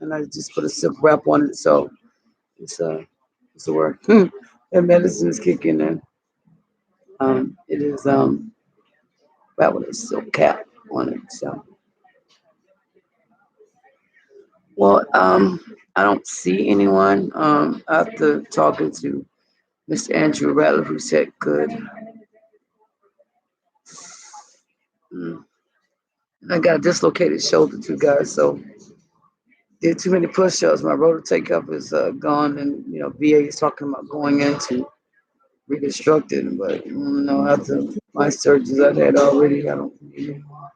and I just put a silk wrap on it, so it's a word. And medicine is kicking in. It is wrapped with a silk cap on it. So, well, I don't see anyone. After talking to Mr. Andrew Ratliff, who said good. I got a dislocated shoulder too, guys. So did too many push-ups. My rotator cuff is gone, and VA is talking about going into reconstructed. But no, after my surgeries I've had already, I don't need anymore.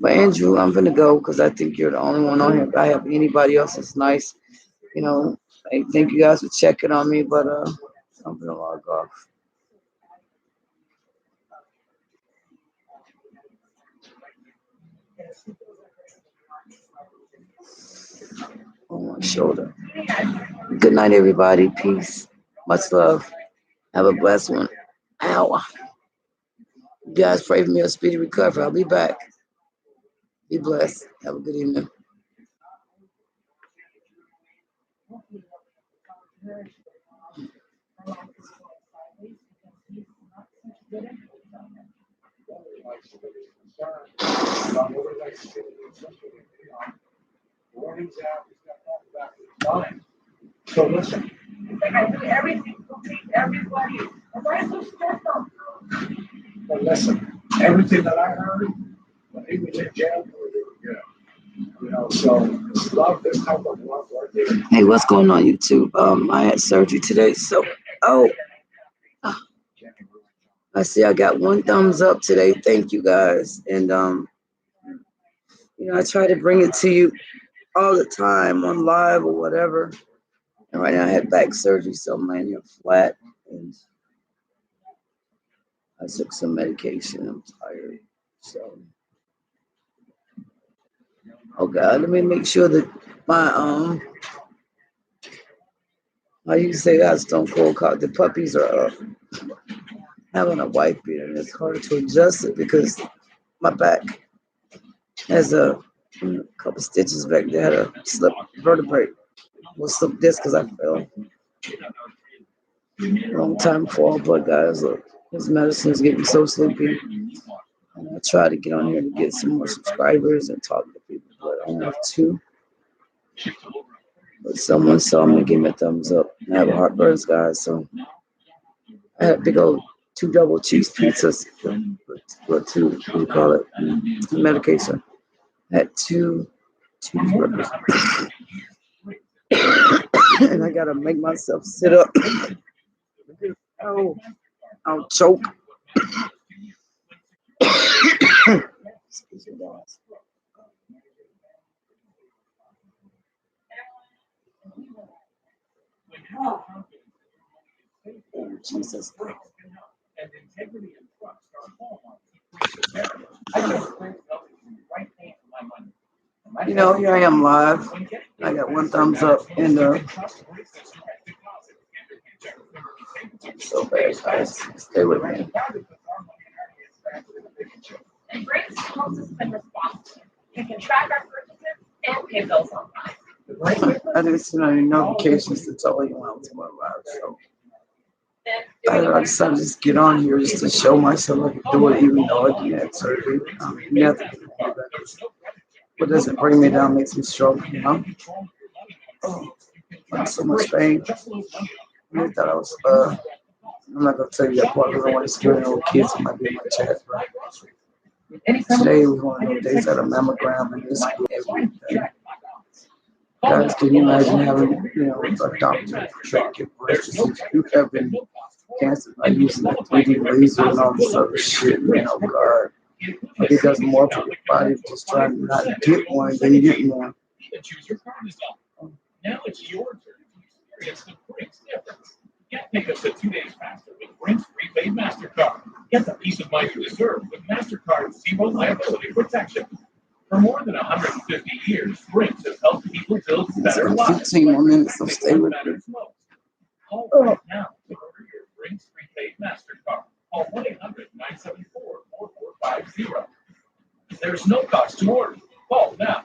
But Andrew, I'm gonna go because I think you're the only one on here. If I have anybody else that's nice, I thank you guys for checking on me. But I'm gonna log off. On my shoulder. Good night, everybody. Peace. Much love. Have a blessed one. Ow. You guys pray for me a speedy recovery. I'll be back. Be blessed. Have a good evening. So listen, Like I do everything to please everybody. And why so stressed out? but listen, everything that I heard, when he was in jail, we were doing good. So it's love, this type of love right there. Hey, what's going on, YouTube? I had surgery today, so I see I got one thumbs up today. Thank you guys. And I try to bring it to you all the time on live or whatever. And right now I had back surgery, so I'm laying here flat. And I took some medication. I'm tired. So, oh God, let me make sure that my how you say that Stone Cold Cock, the puppies are up. Having a wife beater, and it's hard to adjust it because my back has a couple stitches back there. Had a slip vertebrae. Well, slip disc because I fell a long time before. But guys, look, this medicine is getting so sleepy. And I try to get on here to get some more subscribers and talk to people, but I only have 2. But someone saw me, give me a thumbs up. I have a heartburn, guys, so I had a big old 2 double cheese pizzas for 2, what do you call it, medication. I had 2 cheeseburgers. And I gotta make myself sit up. Oh, I'll choke. Excuse me, guys. Oh, Jesus. Here I am live. I got 1 thumbs up, and so bad, guys. Stay with me. helps us spend responsibly. We can track our purchases and pay bills on time. I didn't send any notifications to tell you when I was going live, so I decided to just get on here just to show myself I could do it, even though I didn't have surgery. Nothing. What doesn't bring me down makes me stronger, you know? Oh, I'm in so much pain. I thought I was, I'm not going to tell you that part because I want to scare no kids who might be in my chat, but today was one of those days at a mammogram and this everything. Guys, can you imagine having, a doctor track your breast disease? You have been cancer by using that 3D laser and all this other shit, God. Like it does more for your body just trying to not get one than you get one. Now it's your turn to experience the Brinks difference. Get pickups at 2 days faster with Brinks prepaid MasterCard. Get the peace of mind you deserve with MasterCard Zero Liability Protection. For more than 150 years, Brinks has helped people build better lives. 15 more minutes, so stay with me. Call right now to order your Brinks prepaid MasterCard. Call 1-800-974-4450. There's no cost to order. Call now.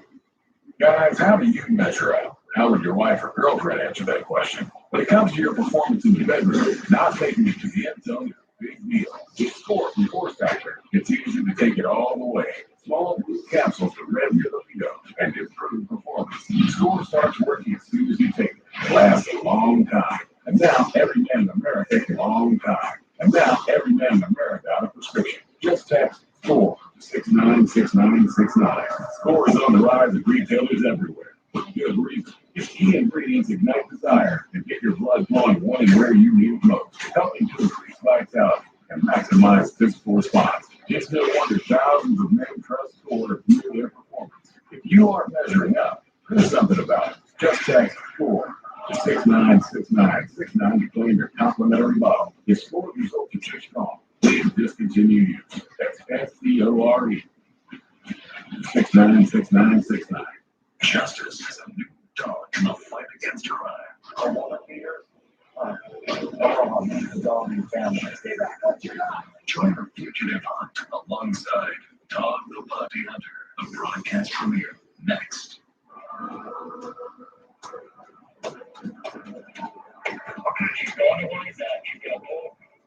Guys, how do you measure up? How would your wife or girlfriend answer that question? When it comes to your performance in the bedroom, not making it to the end zone is a big deal. With Score from Force Factor, it's easy to take it all the way. Small blue capsules to rev your libido and improve performance. Score starts working as soon as you take it. It lasts a long time. And now every man in America takes a long time. And now every man in America got a prescription. Just text SCORE to 696969. Score is on the rise at retailers everywhere. For good reason. Its key ingredients ignite desire and get your blood flowing when and where you need it most, helping to increase vitality and maximize physical response. It's no wonder thousands of men trust Score to fuel their performance. If you are measuring up, do something about it. Just text SCORE to 696969 to claim your complimentary bottle. If Score results are too strong, please discontinue use. That's SCORE 696969. Justice is a new dog in the fight against crime. I want to hear. The dog and family. Stay back. Join our fugitive hunt alongside Dog the Bounty Hunter. A broadcast premiere next. Okay, he's going to where he's at. He's going to go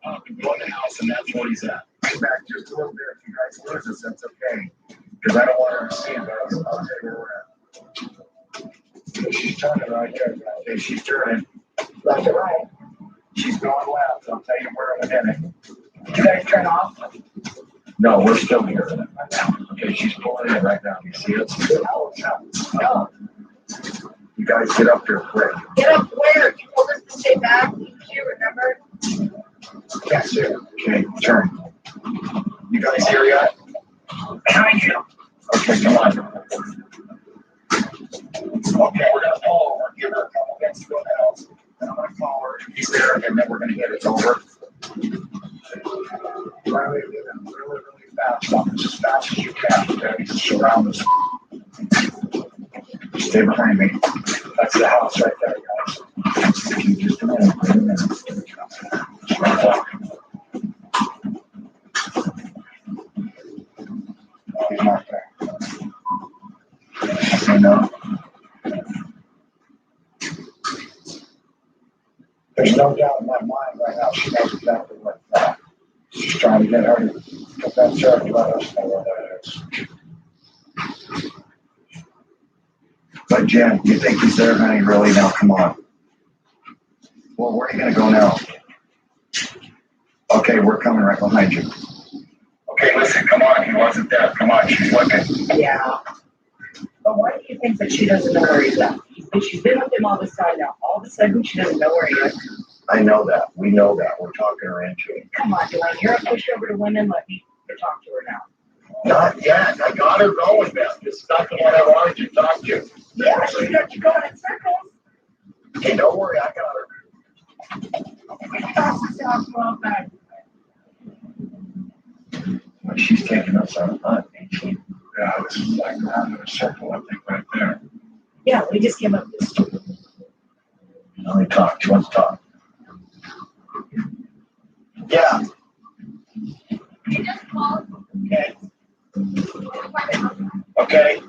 up and go in the house, and that's where he's at. Come back just a little bit. If you guys lose us, that's okay. Because I don't want her to see it, but I'll tell you where we're at. She's turning right there. Okay, she's turning left to right. She's going left. I'll tell you where in a minute. Did you guys turn off? No, we're still here. Okay, she's pulling in right now. You see it? No. You guys get up here quick. Get up where? You told us to stay back. You remember? Yes, sir. Okay, turn. You guys here yet? Behind you. Okay, come on. Okay, we're gonna call her. Give her a couple minutes to go in the house. Then I'm gonna call her. If he's there, and then we're gonna get it over. Try to get in really, really fast. As fast as you can. Okay, just surround us. Stay behind me. That's the house right there, guys. Just a minute. He's not there. I know. There's no doubt in my mind right now. She knows exactly what's that. She's trying to get her to get that shirt and let us know where that is. But Jen, you think he's there, honey? Really? Now, come on. Well, where are you going to go now? Okay, we're coming right behind you. Okay, listen, come on. He wasn't there. Come on, she's looking. Yeah. But why do you think that she doesn't know where he's at? She's been with him all this time now. All of a sudden, she doesn't know where he is. I know that. We know that. We're talking her into it. Come on, Dwayne. You're a pushover to women. Let me talk to her now. Not yet. I got her going, man. Just not the one I wanted to talk to. Yeah, she got you going in circles. Okay, don't worry. I got her. We toss this out for all back. But she's taking us on a hunt, ain't she? Yeah, this is like around in a circle, I think, right there. Yeah, we just came up with this. Let me talk. She wants to talk. Yeah. You just called. Okay. Okay,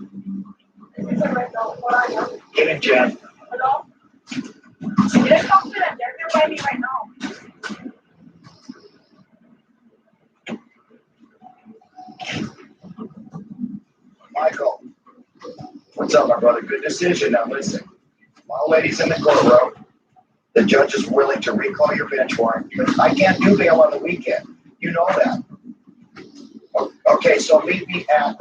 Is it right now? What are you? get in, Jen. Hello? Let's talk to them. They're by me right now. Michael, what's up, my brother? Good decision. Now listen, while ladies in the courtroom, the judge is willing to recall your bench warrant, but I can't do bail on the weekend. You know that. Okay, so meet me at,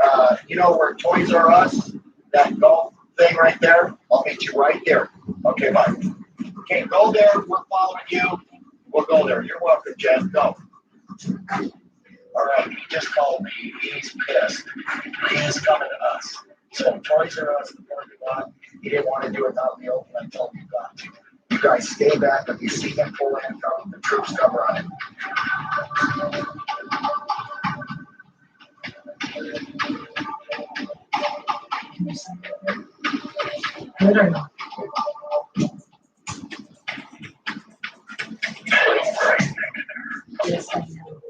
you know where Toys R Us, that golf thing right there? I'll meet you right there. Okay, bye. Okay, go there. We're following you. We'll go there. You're welcome, Jen. Go. All right, he just called me. He's pissed. He's coming to us. So Toys R Us, the parking lot, he didn't want to do it out in the open. I told him you got to. You guys stay back. If you see him pull in, come, the troops come running. Good or not? Yes, I know.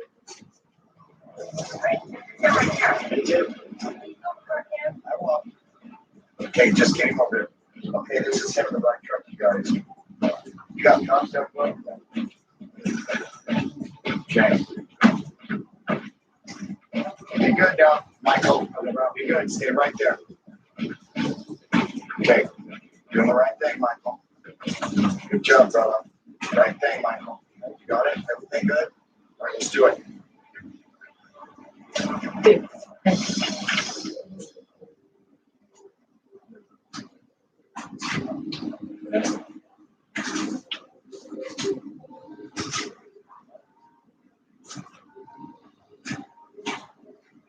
Me too. I will. Okay, just came over. Okay, this is him in the black truck, you guys. You got cops up, bud? Okay. Be good now, Michael. Be good. Stay right there. Okay. Doing the right thing, Michael. Good job, brother. Right thing, Michael. You got it? Everything good? All right, let's do it.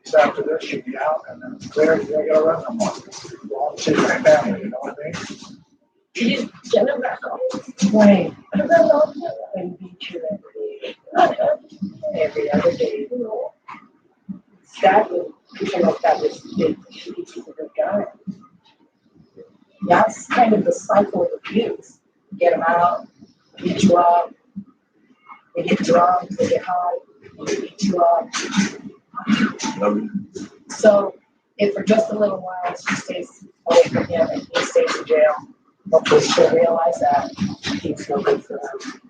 So after this, you'll be out, and then it's clear, you ain't gotta run no more. Go home, see your family, you know what I mean? You get them back on. Right. I don't know. And beat you every other day. That would, you know, that was big. He's a good guy. That's kind of the cycle of abuse. Get them out, beat you up. They get drunk, they get high, they beat you up. So if for just a little while she stays away from him and he stays in jail, hopefully she'll realize that he's no good for them.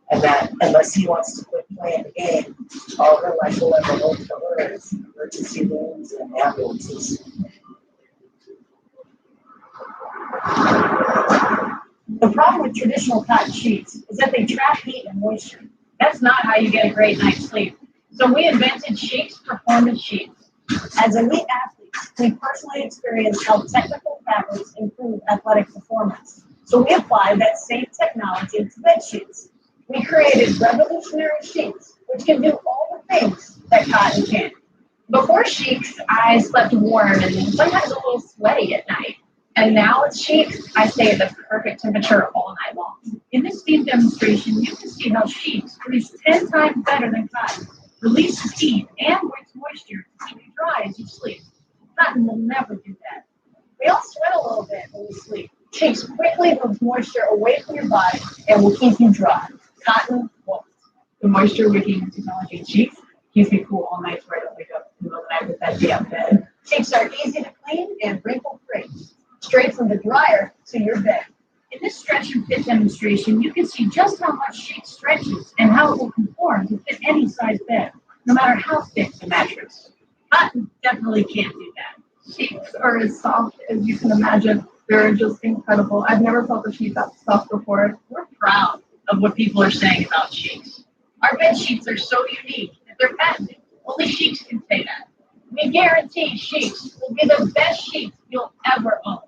And that unless he wants to quit playing the game, all her life will ever hold for her is emergency rooms and ambulances. The problem with traditional cotton sheets is that they trap heat and moisture. That's not how you get a great night's sleep. So we invented Sheets Performance Sheets. As elite athletes, we personally experienced how technical fabrics improve athletic performance. So we applied that same technology to bed sheets. We created revolutionary sheets, which can do all the things that cotton can. Before sheets, I slept warm and sometimes a little sweaty at night. And now with sheets, I stay at the perfect temperature all night long. In this speed demonstration, you can see how sheets produce 10 times better than cotton, release heat and waste moisture to keep you dry as you sleep. Cotton will never do that. We all sweat a little bit when we sleep. Sheets quickly moves moisture away from your body and will keep you dry. Cotton won't. The moisture wicking technology in sheets keeps me cool all night so I don't wake up in the middle of the night with that damn bed. Sheets are easy to clean and wrinkle-free. Straight from the dryer to your bed. In this stretch and fit demonstration, you can see just how much sheet stretches and how it will conform to fit any size bed, no matter how thick the mattress. Cotton definitely can't do that. Sheets are as soft as you can imagine. They're just incredible. I've never felt a sheet that soft before. We're proud of what people are saying about sheets. Our bed sheets are so unique that they're patented. Only sheets can say that. We guarantee sheets will be the best sheets you'll ever own.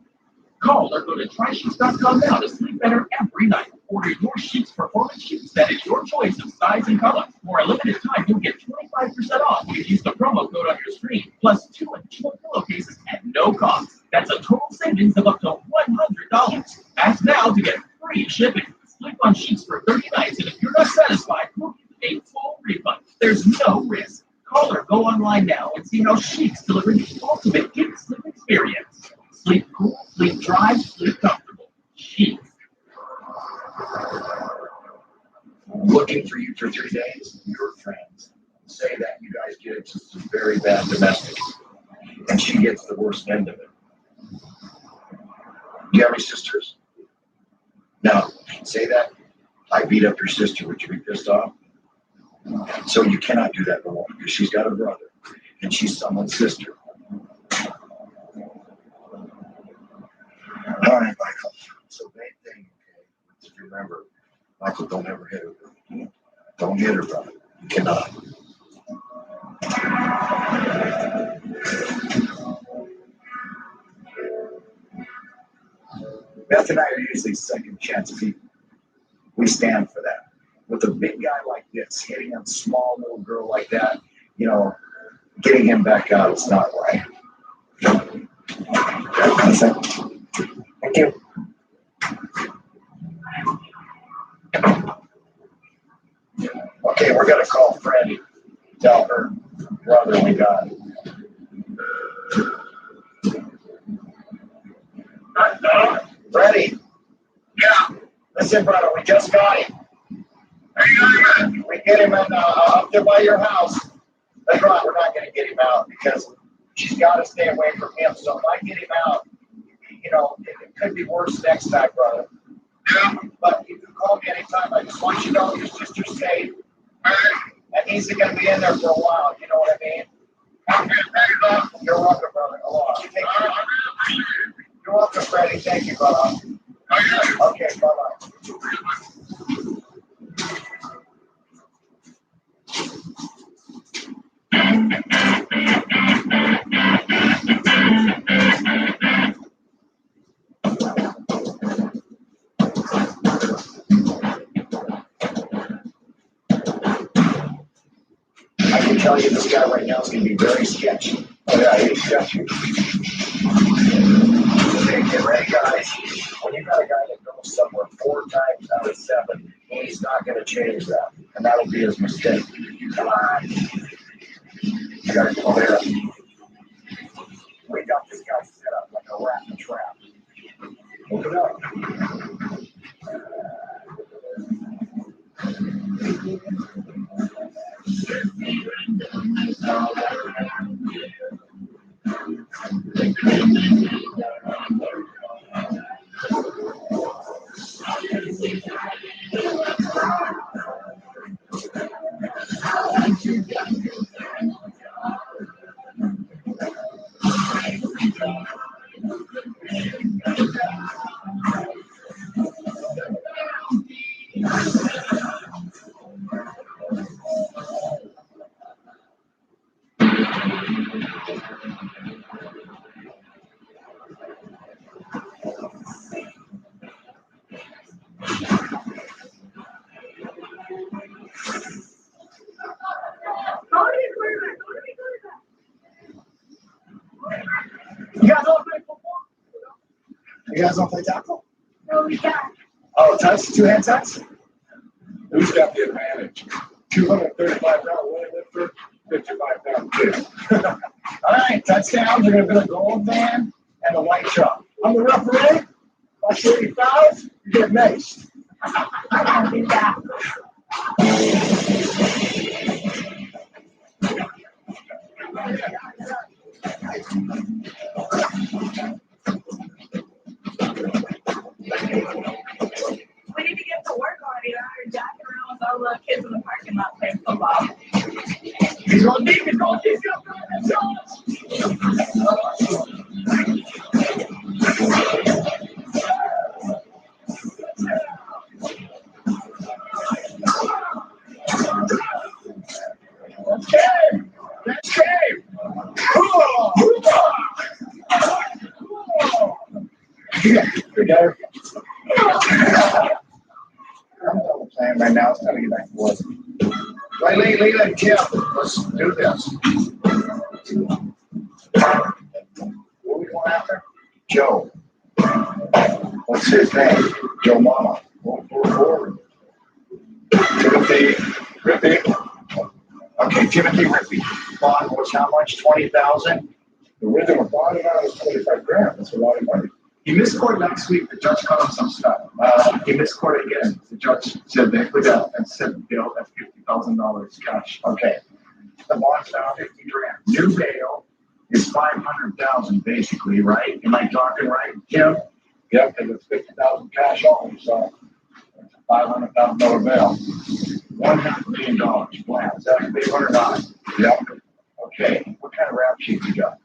Call or go to trysheets.com now to sleep better every night. Order your Sheets Performance Sheets that is your choice of size and color. For a limited time, you'll get 25% off when you use the promo code on your screen, plus 2 additional pillowcases at no cost. That's a total savings of up to $100. Ask now to get free shipping. Sleep on sheets for 30 nights, and if you're not satisfied, we'll give you a full refund. There's no risk. Call or go online now and see how Sheets deliver the ultimate deep sleep experience. Sleep cool, sleep dry, sleep comfortable. Sheets. I'm looking for you for 3 days. Your friends say that you guys get into some very bad domestics. and she gets the worst end of it. Do you have any sisters? No. Say that. I beat up your sister. Would you be pissed off? So you cannot do that to her because she's got a brother and she's someone's sister. All right, Michael. So main thing, okay, is remember, Michael, don't ever hit her. Don't hit her, brother. You cannot. Beth and I are usually second chance people. We stand for that. With a big guy like this, hitting a small little girl like that, you know, getting him back out is not right. Thank you. Okay, we're gonna call Freddie. Tell her brother we got it. Freddie. Yeah. Listen, brother, we just got him. We get him in, up there by your house. That's right, we're not going to get him out because she's got to stay away from him. So if I get him out, you know, it could be worse next time, brother. Yeah. But you can call me anytime. I just want you to know your sister's safe. And he's going to be in there for a while. You know what I mean? Okay, you're welcome, brother. Aloha. Take care. You're welcome, Freddie. Thank you, brother. Okay, bye-bye. I can tell you this guy right now is going to be very sketchy. Oh, yeah, he's sketchy. Okay, get ready, guys. When you got a guy that goes somewhere 4 times out of 7, he's not going to change that. And that'll be his mistake. Come on. I got to go there. We got this guy set up like a rat in a trap. Open it up. You guys all play football? You guys all play tackle? No, we got. Oh, touch? 2-hand touch? Who's got the advantage? 235-pound weightlifter, 55-pound kid. All right, touchdowns are going to be a gold band and a white chalk. I'm the referee. If I say any fouls, you get maced. I can't do that. We need to get to work already. We're jacking around with all the kids in the parking lot playing football. He's going deep. He's going deep. Let's game. Let's game. Cool. Good guy. I'm double playing right now. It's time to get back to work. Right, Lee, and Kim, let's do this. What are we going after? Joe. What's his name? Joe Mama. Move forward. Timothy Rippy. Okay, Timothy Rippy. Bond was how much? 20,000? The original bond amount was 25 grand. That's a lot of money. He missed court last week. The judge cut him some stuff. He missed court again. The judge said they put out and set bail at $50,000 cash. Okay. The bond's now 50 grand. New bail is 500,000 basically, right? Am I talking right, Jim? Yep, and it's 50,000 cash only, so it's a $500,000 bail. $1.5 million flat. Is that big or not? Yep. Okay. What kind of rap sheet you got?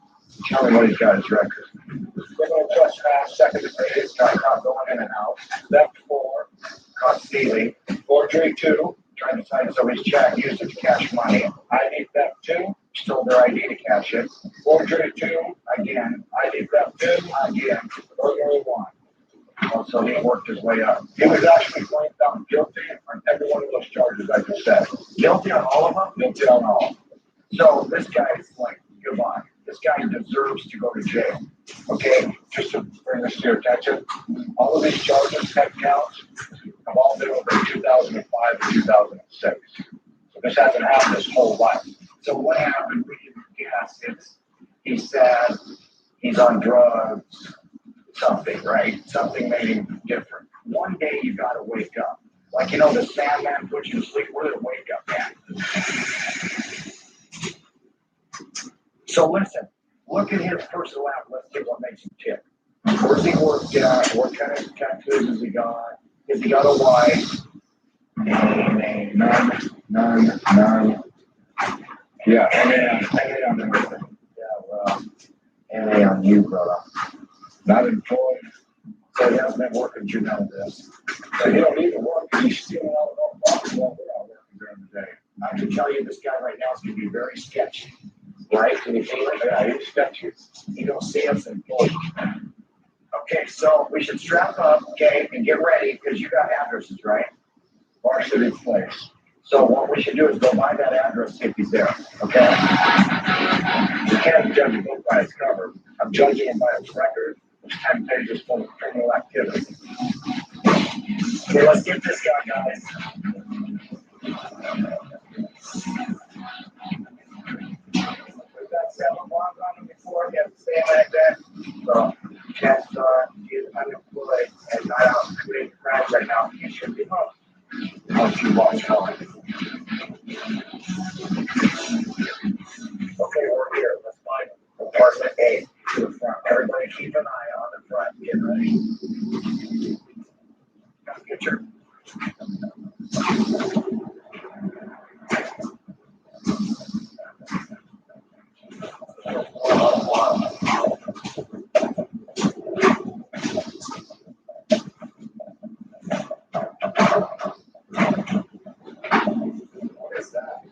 Tell me what he's got his record. Criminal trespass, second degree, caught going in and out. Theft 4, caught stealing. Forgery 2, trying to sign somebody's check, used it to cash money. ID theft 2, stole their ID to cash it. Forgery 2, again. ID theft 2, again. Burglary 1. So he worked his way up. He was actually found guilty on every one of those charges I just said. Guilty on all of them? Guilty on all. So this guy is like, goodbye. This guy deserves to go to jail. Okay? Just to bring this to your attention, all of these charges, head counts, have all been over 2005 and 2006. So this hasn't happened his whole life. So what happened? We can guess. He said he's on drugs. Something, right? Something made him different. One day you gotta wake up. Like, you know, the Sandman puts you to sleep. We're gonna wake up, man. So listen, look at his personal app. Let's see what makes him tick. Where's he worked at? What kind of tattoos has he got? Has he got a wife? None. Yeah, NA on everything. Yeah, well, NA on you, brother. Not employed, so he hasn't been working, you know this. So he don't need to work, he's stealing all of our property while we're out working during the day. I can tell you this guy right now is going to be very sketchy, right? Can you feel it? Yeah, he's sketchy. You don't see us employed. Okay, so we should strap up, okay, and get ready, because you got addresses, right? Varsity Place. So what we should do is go by that address, see if he's there, okay? You can't judge a book by its cover. I'm judging him by its record. 10 pages full of criminal activity. Okay, let's get this guy, guys. We've got 7 bonds on him before. He has to stay like that. So, chances are he's unemployed and not out committing crimes right now. He should be home. Once you watch home. Okay, we're here. Let's find him. Apartment 8 to the front. Everybody keep an eye on the front. Get ready. Get your. What is that?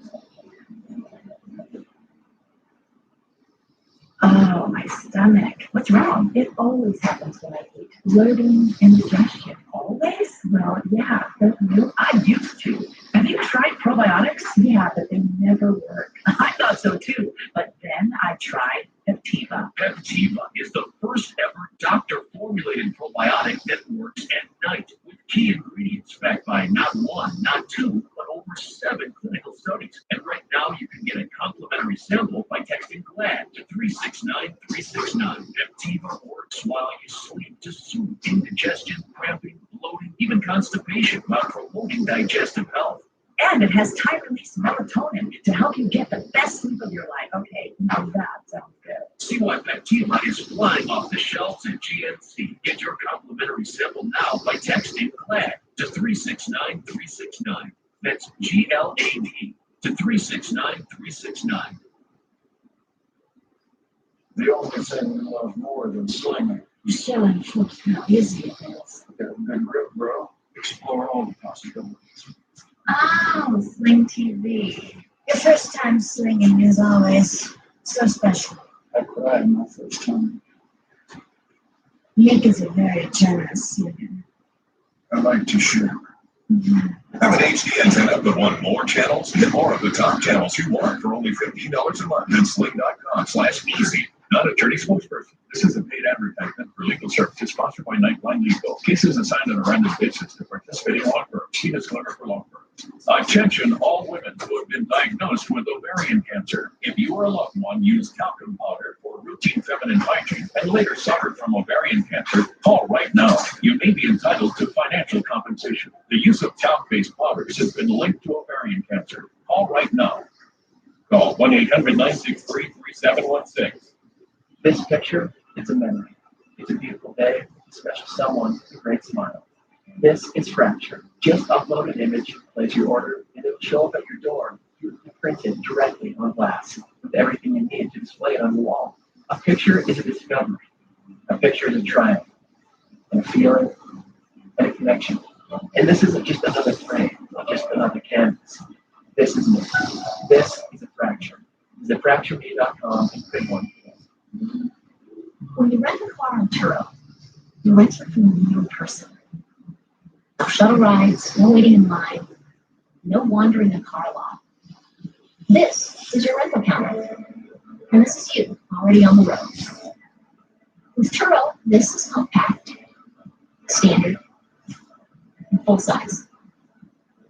Oh, my stomach. What's wrong? It always happens when I eat. Bloating, indigestion. Always? Well, yeah. Don't you? I used to. Have you tried probiotics? Yeah, but they never work. I thought so too. But then I tried Peptiva. Peptiva is the first ever doctor-formulated probiotic that works at night with key ingredients backed by not 1, not 2, but over 7 clinical studies. And right now you can get a complimentary sample by texting GLAD to 369-369. Peptiva works while you sleep to soothe indigestion, cramping, bloating, even constipation while promoting digestive health. And it has time-release melatonin to help you get the best sleep of your life. Okay, now that sounds good. See why Peptiva is flying off the shelves at GNC. Get your complimentary sample now by texting GLAD to 369-369. That's GLAD to 369-369. The only thing we love more than slinging. Showing folks how easy it is. Good grip, bro. Explore all the possibilities. Oh, Sling TV. Your first time slinging is always so special. I cried my first time. Nick is a very generous slinger. I like to share. Have an HD antenna but want more channels? Get more of the top channels you want for only $15 a month at sling.com/easy. Not a attorney spokesperson. This is a paid advertisement for legal services sponsored by Nightline Legal. Cases assigned on a random basis to participating law firms. See disclaimer for law firms. Attention all women who have been diagnosed with ovarian cancer. If you or a loved one used talcum powder for routine feminine hygiene and later suffered from ovarian cancer, call right now. You may be entitled to financial compensation. The use of talc-based powders has been linked to ovarian cancer. Call right now. Call 1-800-963-3716. This picture, it's a memory. It's a beautiful day, a special someone, a great smile. This is Fracture. Just upload an image, place your order, and it'll show up at your door. You can print it directly on glass with everything you need to display it on the wall. A picture is a discovery. A picture is a triumph, and a feeling, and a connection. And this isn't just another frame, or just another canvas. This is me. This is a fracture. Visit fractureme.com and print one. When you rent a car in Turo, you rent it from a real person. No shuttle rides, no waiting in line, no wandering the car lot. This is your rental counter, and this is you already on the road. With Turo, this is compact, standard, and full size.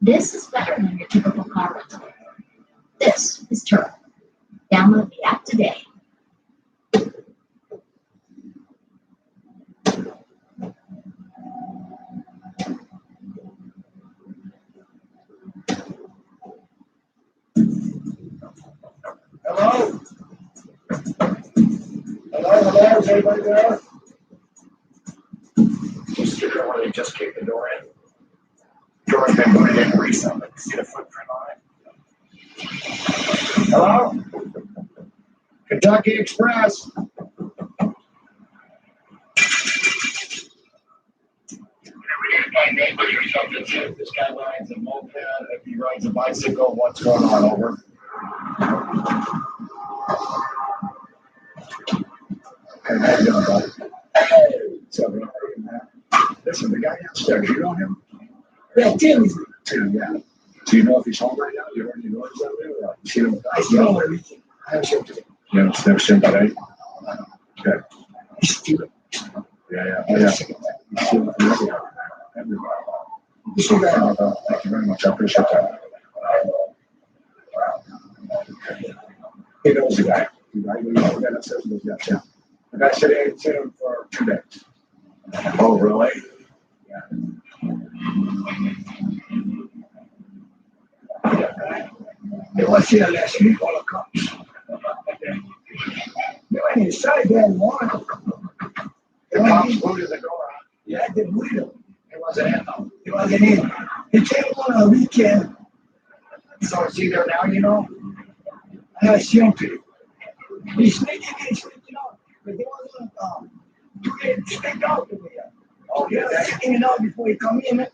This is better than your typical car rental. This is Turo. Download the app today. Hello? Hello, is anybody there? Just sit there where they just kicked the door in. Door's been put in recently. See the footprint on it? Hello? Kentucky Express. My neighbor or something said this guy rides a moped, if he rides a bicycle, what's going on, over? Hey, how you doing, buddy? Hey, what's up, man? Listen, the guy downstairs, you know him? Yeah, Tim. Tim, yeah. Do you know if he's home right now? You heard any noise out there? Or you seen him? I know everything. I have seen him. You know, never seen him today? Okay. He's stealing. Yeah. Oh, yeah. He's stealing from everywhere. Thank you very much. I appreciate that. He knows the guy. The guy that says he knows him. The guy said he hadn't seen him for 2 days. Oh, really? Yeah. They was here last week, all the cops. They went inside there and won. The cops booted the door. Yeah, they booted him. It wasn't in though. It wasn't in. He came on a weekend. So is he there now, you know? I assumed it. He's sneaking out. But they wasn't sneak out to me. Oh, yeah, that's in out before he come in.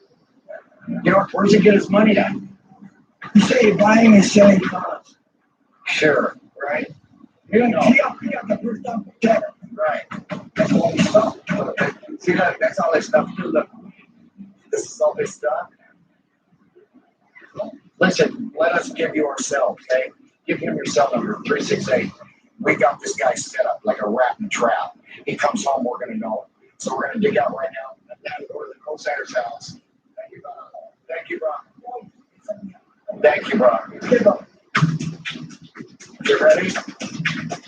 You know, where's he get his money at? He said he's buying and selling cars. Sure, right? He got the first time protector. Right. That's all his stuff. See, that's all his stuff too. Look. This is all his stuff. Listen, let us give you our cell, okay? Give him your cell number, 368. We got this guy set up like a rat in a trap. He comes home, we're going to know it. So we're going to dig out right now and go to the co-signer's house. Thank you, bro. Thank you, bro. Thank you, bro. Okay, bro. You ready?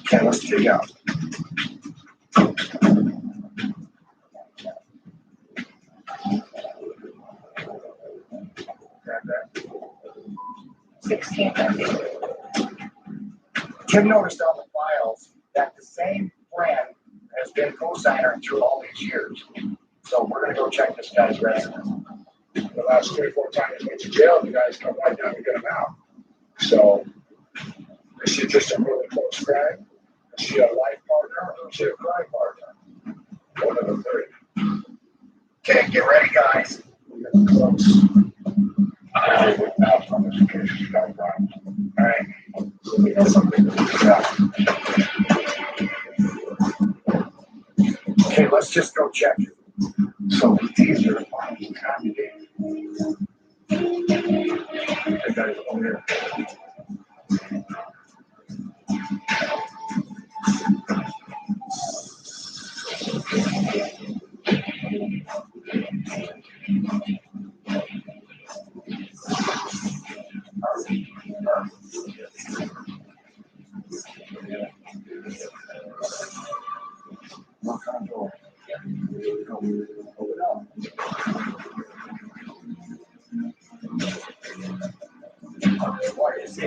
Okay, let's dig out. 16. Kim noticed on the files that the same friend has been co-signer through all these years. So we're going to go check this guy's residence. The last 3 or 4 times he went to jail, the guys come right down to get him out. So is she just a really close friend? Is she a life partner or is she a crime partner? One of the three. Okay, get ready, guys. We're getting close. All right. Yeah. Okay, let's just go check it. So these are the final candidates. The guys over here. What kind of door? Open up. What is it?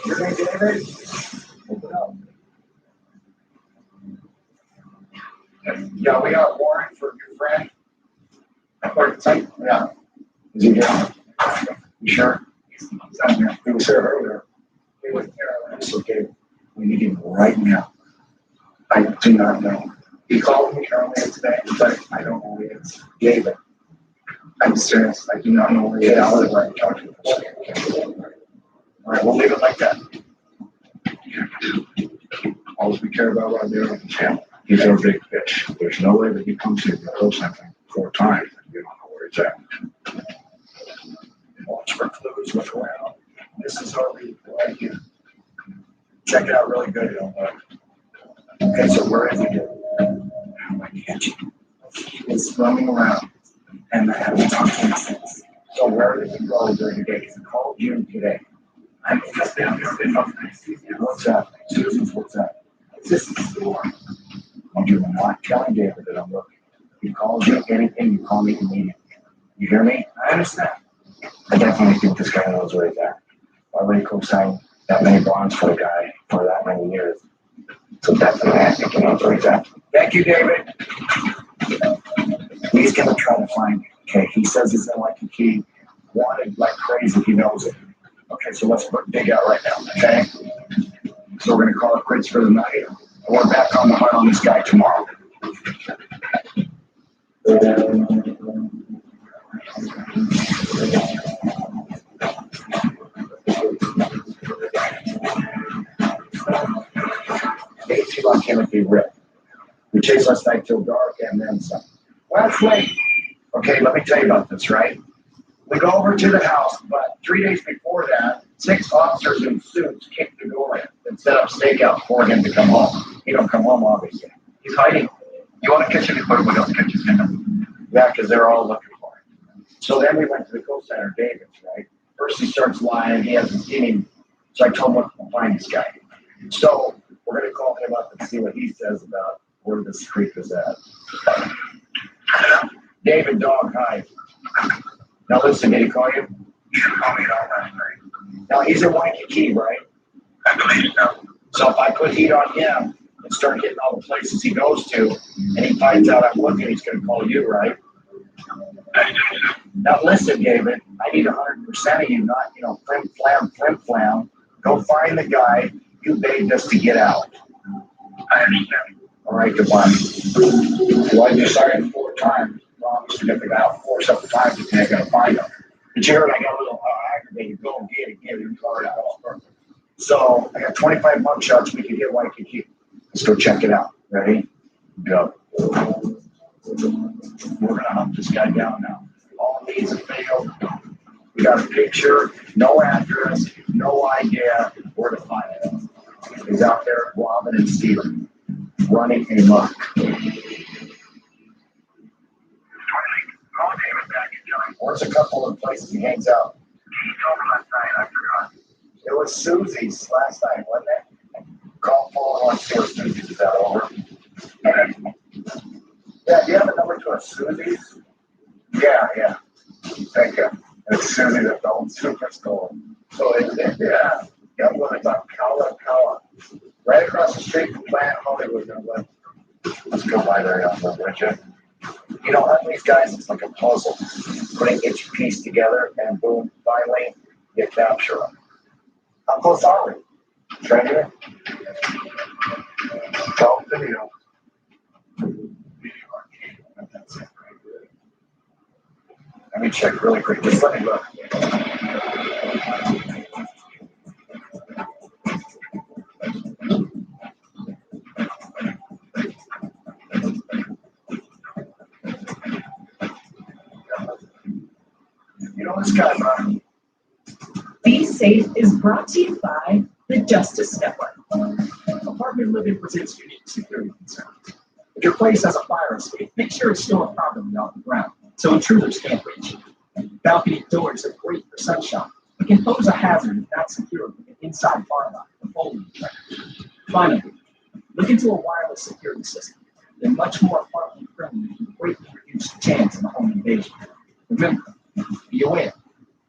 Your name, David? Open up. Yeah, we got a warrant for your friend. Yeah. Is he here? You sure? He's not here. He was here earlier. He was there. It's okay. We need him right now. I do not know. He called me earlier today, but I don't know who he is. David. I'm serious. I do not know where he is. I'll let him talk to him. All right, we'll leave it like that. All we care about right there is him. He's our big fish. There's no way that he comes here to hold something 4 times and you don't know where it's at. Watch for clues, look around. This is our lead right here. Check it out really good, you know. Okay, so where is he? I can't. He was running around and I haven't talked to him since. So where did he go during the day? He called you today. I'm just down there. What's up? Susan's, what's up? This is the store. And you're not telling David that I'm looking. He calls you anything, you call me immediately. You hear me? I understand. I definitely think this guy knows where he's at. I already co-signed that many bonds for a guy for that many years. So definitely I think he knows where he's at. Thank you, David. He's gonna try to find you. Okay, he says he's in Waikiki, wanted like crazy, he knows it. Okay, so let's dig out right now, okay? So we're gonna call it quits for the night. And we're back on the hunt on this guy tomorrow. Day 2 on Timothy Rip. We chased last night till dark and then some. Well, that's late. Okay, let me tell you about this, right? We go over to the house, but 3 days before that, 6 officers in suits kicked the door in and set up stakeout for him to come home. He don't come home, obviously. He's hiding. You want to catch him before everybody else catches him? Yeah, because they're all looking for him. So then we went to the co-center, David's, right? First he starts lying, he hasn't seen him. So I told him to find this guy. So we're going to call him up and see what he says about where this creep is at. David, dog, hi. Now listen, did he call you? He called me all last night. Now he's in Waikiki, right? I believe so. So if I put heat on him and start hitting all the places he goes to, and he finds out I'm looking, he's going to call you, right? Now listen, David, I need 100% of you, not, flim flam. Go find the guy you begged us to get out. I understand. All right, goodbye. Well, you signed 4 times. Promise to get the guy out 4 separate times if you're going to find him. But you heard I got a little aggravated. Go and get it, your card out. So I got 25 mugshots. We can get Waikiki. Let's go check it out. Ready? Go. We're going to hunt this guy down now. All needs have failed. We got a picture, no address, no idea where to find him. He's out there robbing and stealing, running amok. Where's a couple of places he hangs out? He told me last night, I forgot. It was Susie's last night, wasn't it? Call Paul and see what Susie's is that over. Yeah, do you have a number to a Susie's? Yeah. Thank you. It's Susie that owns Superstore. So yeah, one about Kawa. Right across the street from Planet Hollywood. Let's go by there, would you? You know, on these guys, it's like a puzzle. Putting each piece together, and boom, finally, you capture them. How close are we? Right here? Go video. That's it, right there. Let me check really quick. Just let me look. You know this guy, man. Be Safe is brought to you by the Justice Network. Apartment living presents unique security concerns. If your place has a fire escape, make sure it's stored properly off the ground so intruders can't reach it. Balcony doors are great for sunshine, but can pose a hazard if not secured with an inside bar lock or folding mechanism. Finally, look into a wireless security system. They're much more apartment friendly and can greatly reduce the chance of a home invasion. Remember, be aware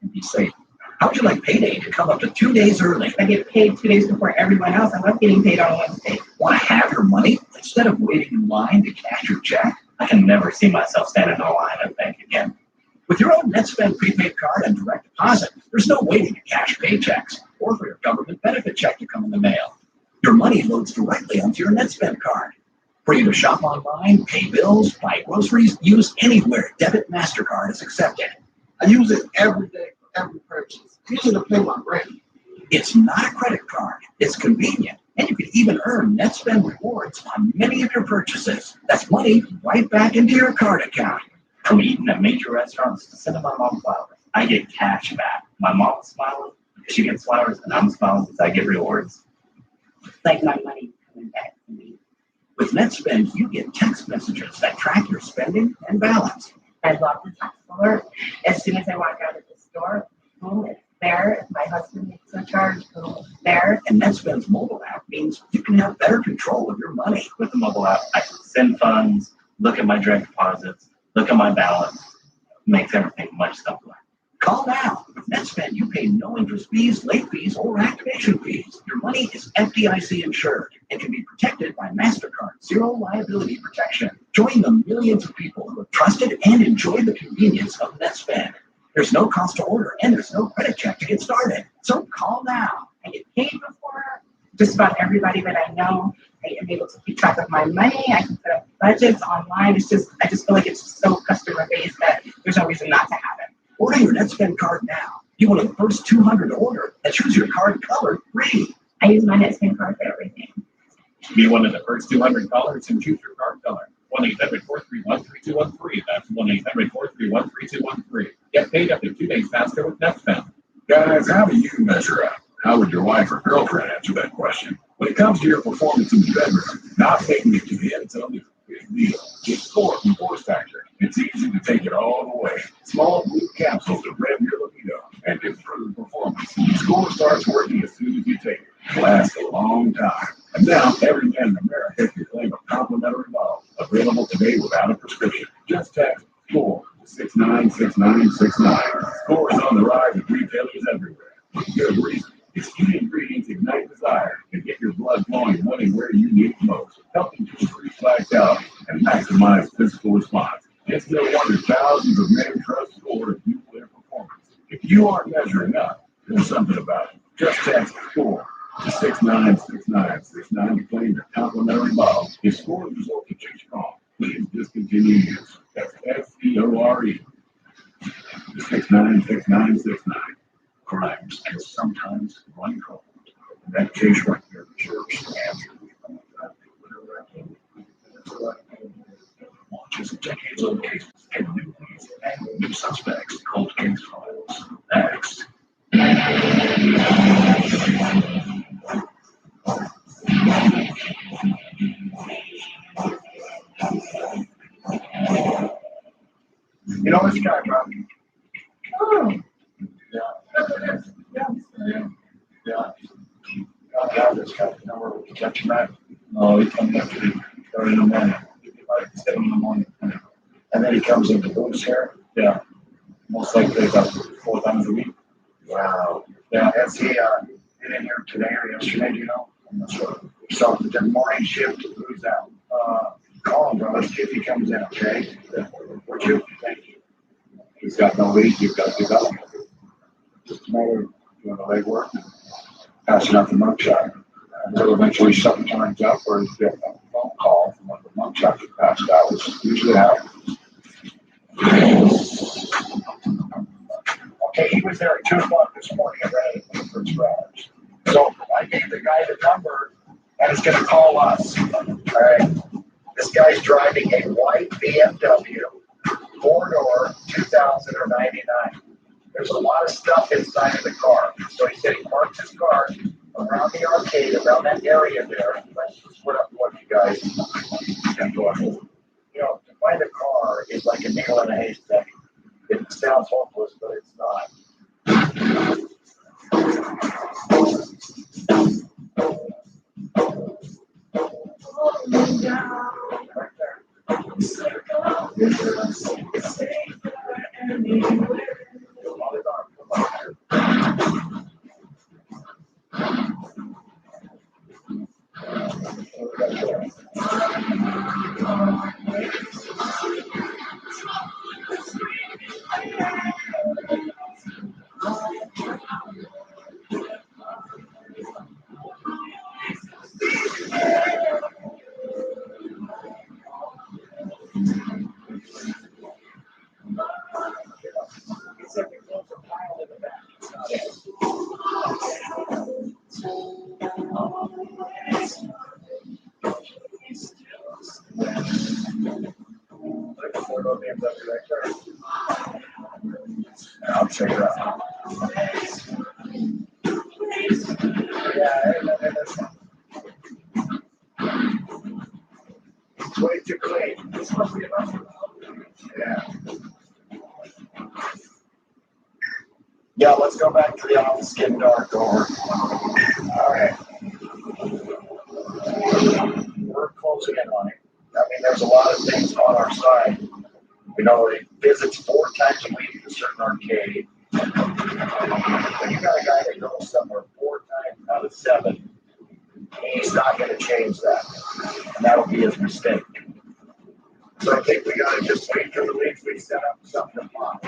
and be safe. How would you like payday to come up to 2 days early? I get paid 2 days before everyone else. I love getting paid on Wednesday. Want to have your money instead of waiting in line to cash your check? I can never see myself standing in a line at a bank again. With your own NetSpend prepaid card and direct deposit, there's no waiting to cash paychecks or for your government benefit check to come in the mail. Your money loads directly onto your NetSpend card. For you to shop online, pay bills, buy groceries, use anywhere debit MasterCard is accepted. I use it every day for every purchase. Use it to pay my rent. It's not a credit card. It's convenient. And you can even earn NetSpend rewards on many of your purchases. That's money right back into your card account. From eating at major restaurants to sending my mom flowers, I get cash back. My mom's smiling because she gets flowers, and I'm smiling because I get rewards. Like my money coming back to me. With NetSpend, you get text messages that track your spending and balance. I love the text alert. As soon as I walk out of the store, boom, it's there. If my husband makes a charge, boom, it's there. And NetSpend's mobile app means you can have better control of your money. With the mobile app, I can send funds, look at my direct deposits, look at my balance. Makes everything much simpler. Call now. With NetSpend, you pay no interest fees, late fees, or activation fees. Your money is FDIC insured and can be protected by MasterCard Zero Liability Protection. Join the millions of people who have trusted and enjoyed the convenience of NetSpend. There's no cost to order and there's no credit check to get started. So call now. I get paid before just about everybody that I know. I am able to keep track of my money. I can put up budgets online. I just feel like it's so customer based that there's no reason not to have it. Order your NetSpend card now. Be one of the first 200 to order and choose your card color free. I use my NetSpend card for everything. Be one of the first 200 callers and choose your card color. 1-800-431-3213. That's 1-800-431-3213. Get paid up to 2 days faster with NetSpend. Guys, how do you measure up? How would your wife or girlfriend answer that question? When it comes to your performance in the bedroom, not making it to the end zone is a big deal. Get Score from Force Factor. It's easy to take it all the way. Small blue capsules to rev your libido and improve performance. Score starts working as soon as you take it. It lasts a long time. And now, every man in America can claim a complimentary bottle. Available today without a prescription. Just text SCORE to 696969. Score is on the rise at retailers everywhere. For good reason. Its key ingredients ignite desire and get your blood flowing when and where you need it most, helping to increase vitality and maximize physical response. It's no wonder thousands of men trust Score to fuel their performance. If you aren't measuring up, do something about it. Just text SCORE to 696969 to claim your complimentary bottle. If Score results are too strong, please discontinue use. That's SCORE to 696969. Crimes can sometimes run cold. In that case right there, the sheriff's answer. Watches decades old cases and new leads and new suspects, cold case files. Next. You know this guy, Rob? Oh. Yeah. I have this guy number. We can catch him at. Oh, he comes up to 30 in the morning. 7 in the morning. And then he comes into booze here. Yeah. Most likely about 4 times a week. Wow. Yeah. Has he been in here today or yesterday, do you know? I'm not sure. So the morning shift, who's out? Call him, bro. Let's see if he comes in, okay? Would you? Thank you. He's got no lead, you've got development. Just a matter of doing the legwork and passing out the mugshot. Until eventually something turns up or you get a phone call from one of the mugshots that passed out, which usually happens. Okay, he was there at 2 o'clock this morning and ready for the first hours. So I gave the guy the number and he's gonna call us. All right. This guy's driving a white BMW, 4-door, 2000 or 99. There's a lot of stuff inside of the car. So he said he parked his car around the arcade, around that area there. Let's just put up what you guys can go on. You know, to find a car is like a needle in a haystack. It sounds hopeless, but it's not. hands up right there. I'll check it out. Yeah, that's way too clean. Yeah. Yeah, let's go back to the office, getting dark over. All right. We're closing in on it. I mean, there's a lot of things on our side. You know, it visits 4 times a week at a certain arcade. When you got a guy that goes somewhere 4 times out of 7, he's not going to change that. And that'll be his mistake. So I think we got to just wait till the weeks we set up something to pop.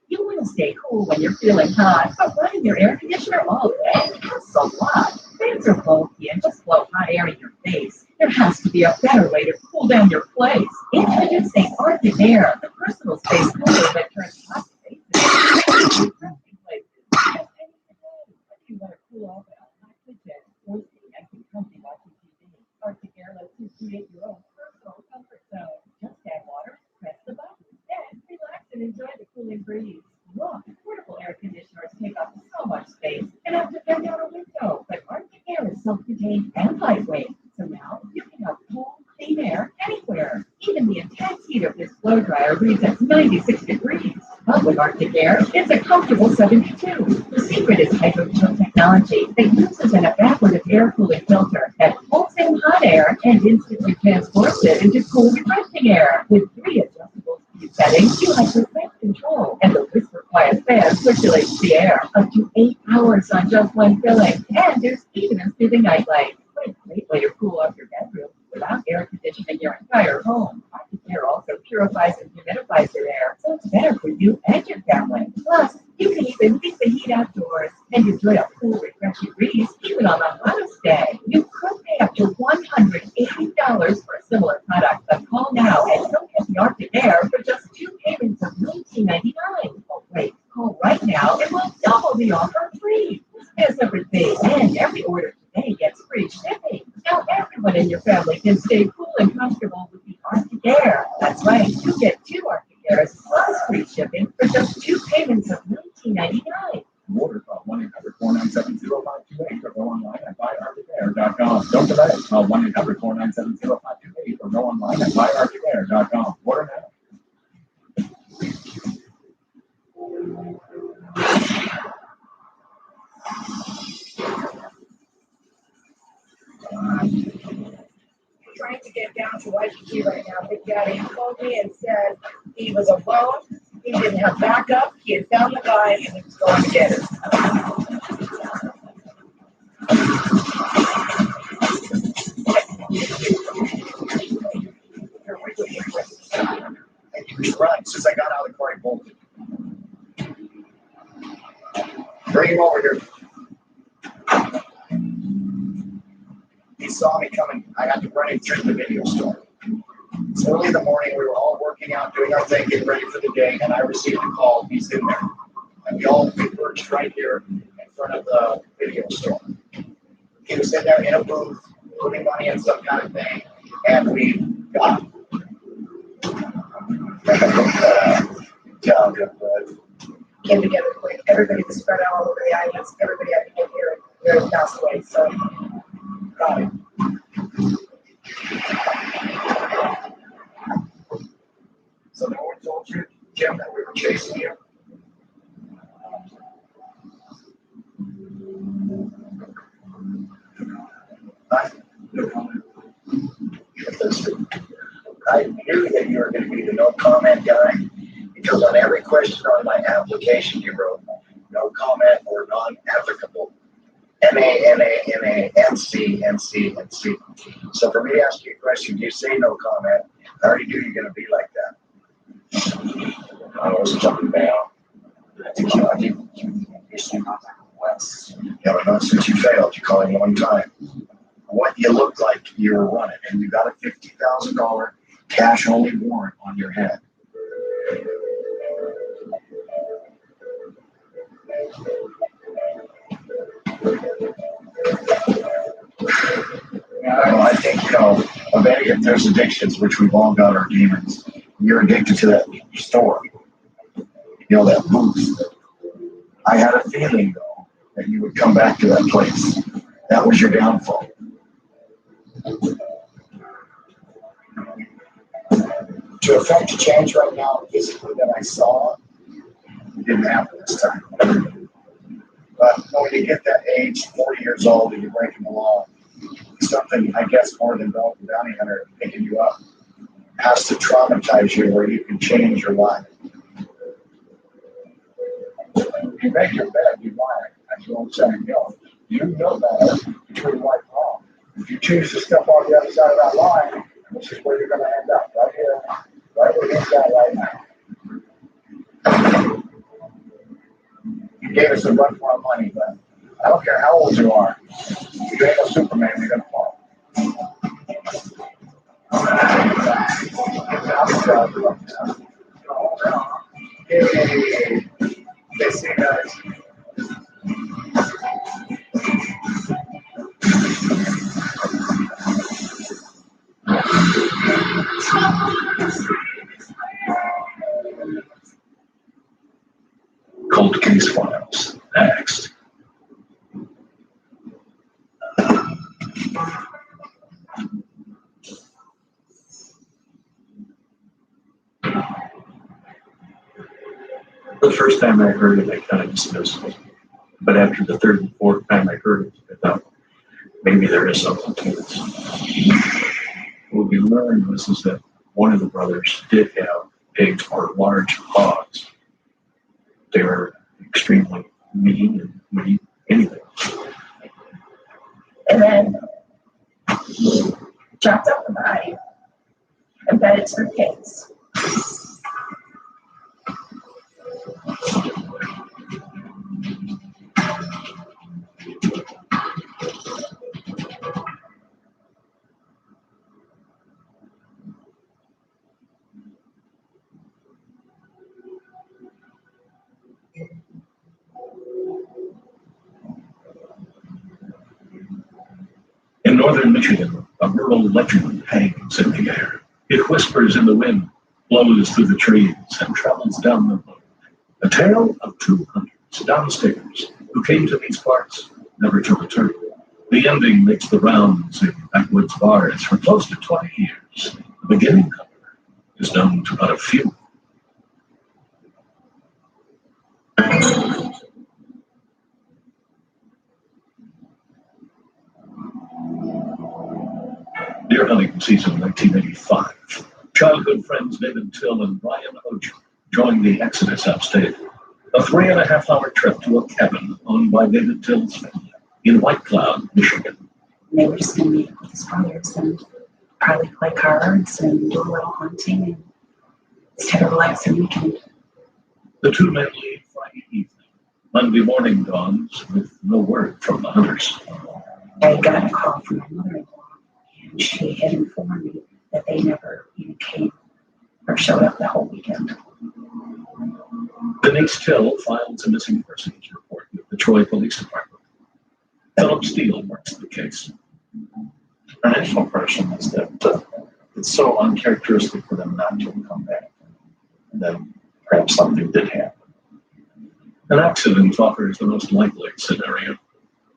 You want to stay cool when you're feeling hot, but running your air conditioner all day, that's a lot. Fans are bulky and just blow hot air in your face. There has to be a better way to cool down your place. Introducing Arctic Air, the personal space cooler that turns hot spaces into refreshing places. Just any day, whether you want to cool off at a hot kitchen or stay nice and comfy watching TV. Arctic Air lets you create your own personal comfort zone. Just add water, press the button, and relax and enjoy the cooling breeze. Look, portable air conditioners take up so much space and have to bend out a window, but Arctic Air is self-contained and lightweight. So now you can have cool, clean air anywhere. Even the intense heat of this blow dryer reads at 96 degrees. But with Arctic Air, it's a comfortable 72. The secret is hydrogen technology that uses an evaporative air cooling filter that pulls in hot air and instantly transports it into cool, refreshing air. With 3 adjustable speed settings, you have perfect control, and the whisper quiet fan circulates the air up to 8 hours on just one filling. And there's even a soothing night light. What a great way to cool off your bedroom without air conditioning your entire home. Arctic Air also purifies and humidifies your air, so it's better for you and your family. Plus, you can even leave the heat outdoors and enjoy a cool, refreshing breeze even on the hottest day. You could pay up to $180 for a similar product, but call now and you'll get the Arctic Air for just 2 payments of $19.99. Oh, wait, call right now and we'll double the offer free. There's everything, and every order today gets free shipping. Now everyone in your family can stay cool and comfortable with the Arctic Air. That's right, you get 2 Arctic Airs plus free shipping for just 2 payments of $19.99. Order call 1-800-497-0528 or go online at buyarcticair.com. Don't delay. Call 1-800-497-0528 or go online at buyarcticair.com. Order now. Trying to get down to Waikiki right now. Big Daddy called me and said he was alone, he didn't have backup, he had found the guy and he was going to get it. He's running. Since I got out of the car, he bolted. Bring him over here. He saw me coming. I had to run him through the video store. It's early in the morning. We were all working out, doing our thing, getting ready for the day, and I received a call. He's in there. And we all converged right here in front of the video store. He was in there in a booth, putting money in some kind of thing, and we got him. Came together quick. Everybody was spread out all over the islands. Everybody had to get here very fast way. So, got it. So no one told you, Jim, that we were chasing you? No comment. I knew that you were going to be the no comment guy because on every question on my application you wrote no comment or non-applicable. NA, NC. So for me to ask you a question, you say no comment. I already knew you're going to be like that. I was jumping down. I think you seem like Wes. Yeah, but not since you failed. You called him one time. What you looked like you were running, and you got a $50,000 cash-only warrant on your head. Well, I think, a Betty, if there's addictions, which we've all got our demons, you're addicted to that store. You know, that booth. I had a feeling, though, that you would come back to that place. That was your downfall. To affect a change right now, physically, that I saw, it didn't happen this time. But when you get that age, 40 years old, and you're breaking the law, something, I guess, more than Bell the Bounty Hunter picking you up has to traumatize you where you can change your life. You make your bed, you lie, as the old saying goes. You know better between right and wrong. If you choose to step on the other side of that line, this is where you're going to end up, right here, right where you're at right now. You gave us a run for our money, but I don't care how old you are. You ain't no Superman, you're going to fall. Hey, see you guys. Cold case files. Next. The first time I heard it, I kind of dismissed it. But after the third and fourth time I heard it, I thought, maybe there is something to this. What we learned was that one of the brothers did have pigs or large hogs. They were extremely mean and would eat anything. And then chopped up the body and fed it to the pigs. In northern Michigan, a rural legend hangs in the air. It whispers in the wind, blows through the trees, and travels down the road. A tale of two hunters downstairs who came to these parts never to return. The ending makes the rounds in backwoods bars for close to 20 years. The beginning, however, is known to but a few. Deer hunting season 1985. Childhood friends David Till and Brian Oach joined the Exodus upstate. A 3.5-hour trip to a cabin owned by David Till's family in White Cloud, Michigan. They were just going to meet with his brothers and probably play cards and do a little hunting and just have a relaxing weekend. The two men leave Friday evening. Monday morning dawns with no word from the hunters. I got a call from my mother-in-law, and she had informed me that they never even came or showed up the whole weekend. Denise Till files a missing persons report with the Troy Police Department. Philip Steele works the case. Our initial impression is that it's so uncharacteristic for them not to come back. And then perhaps something did happen. An accident offers the most likely scenario.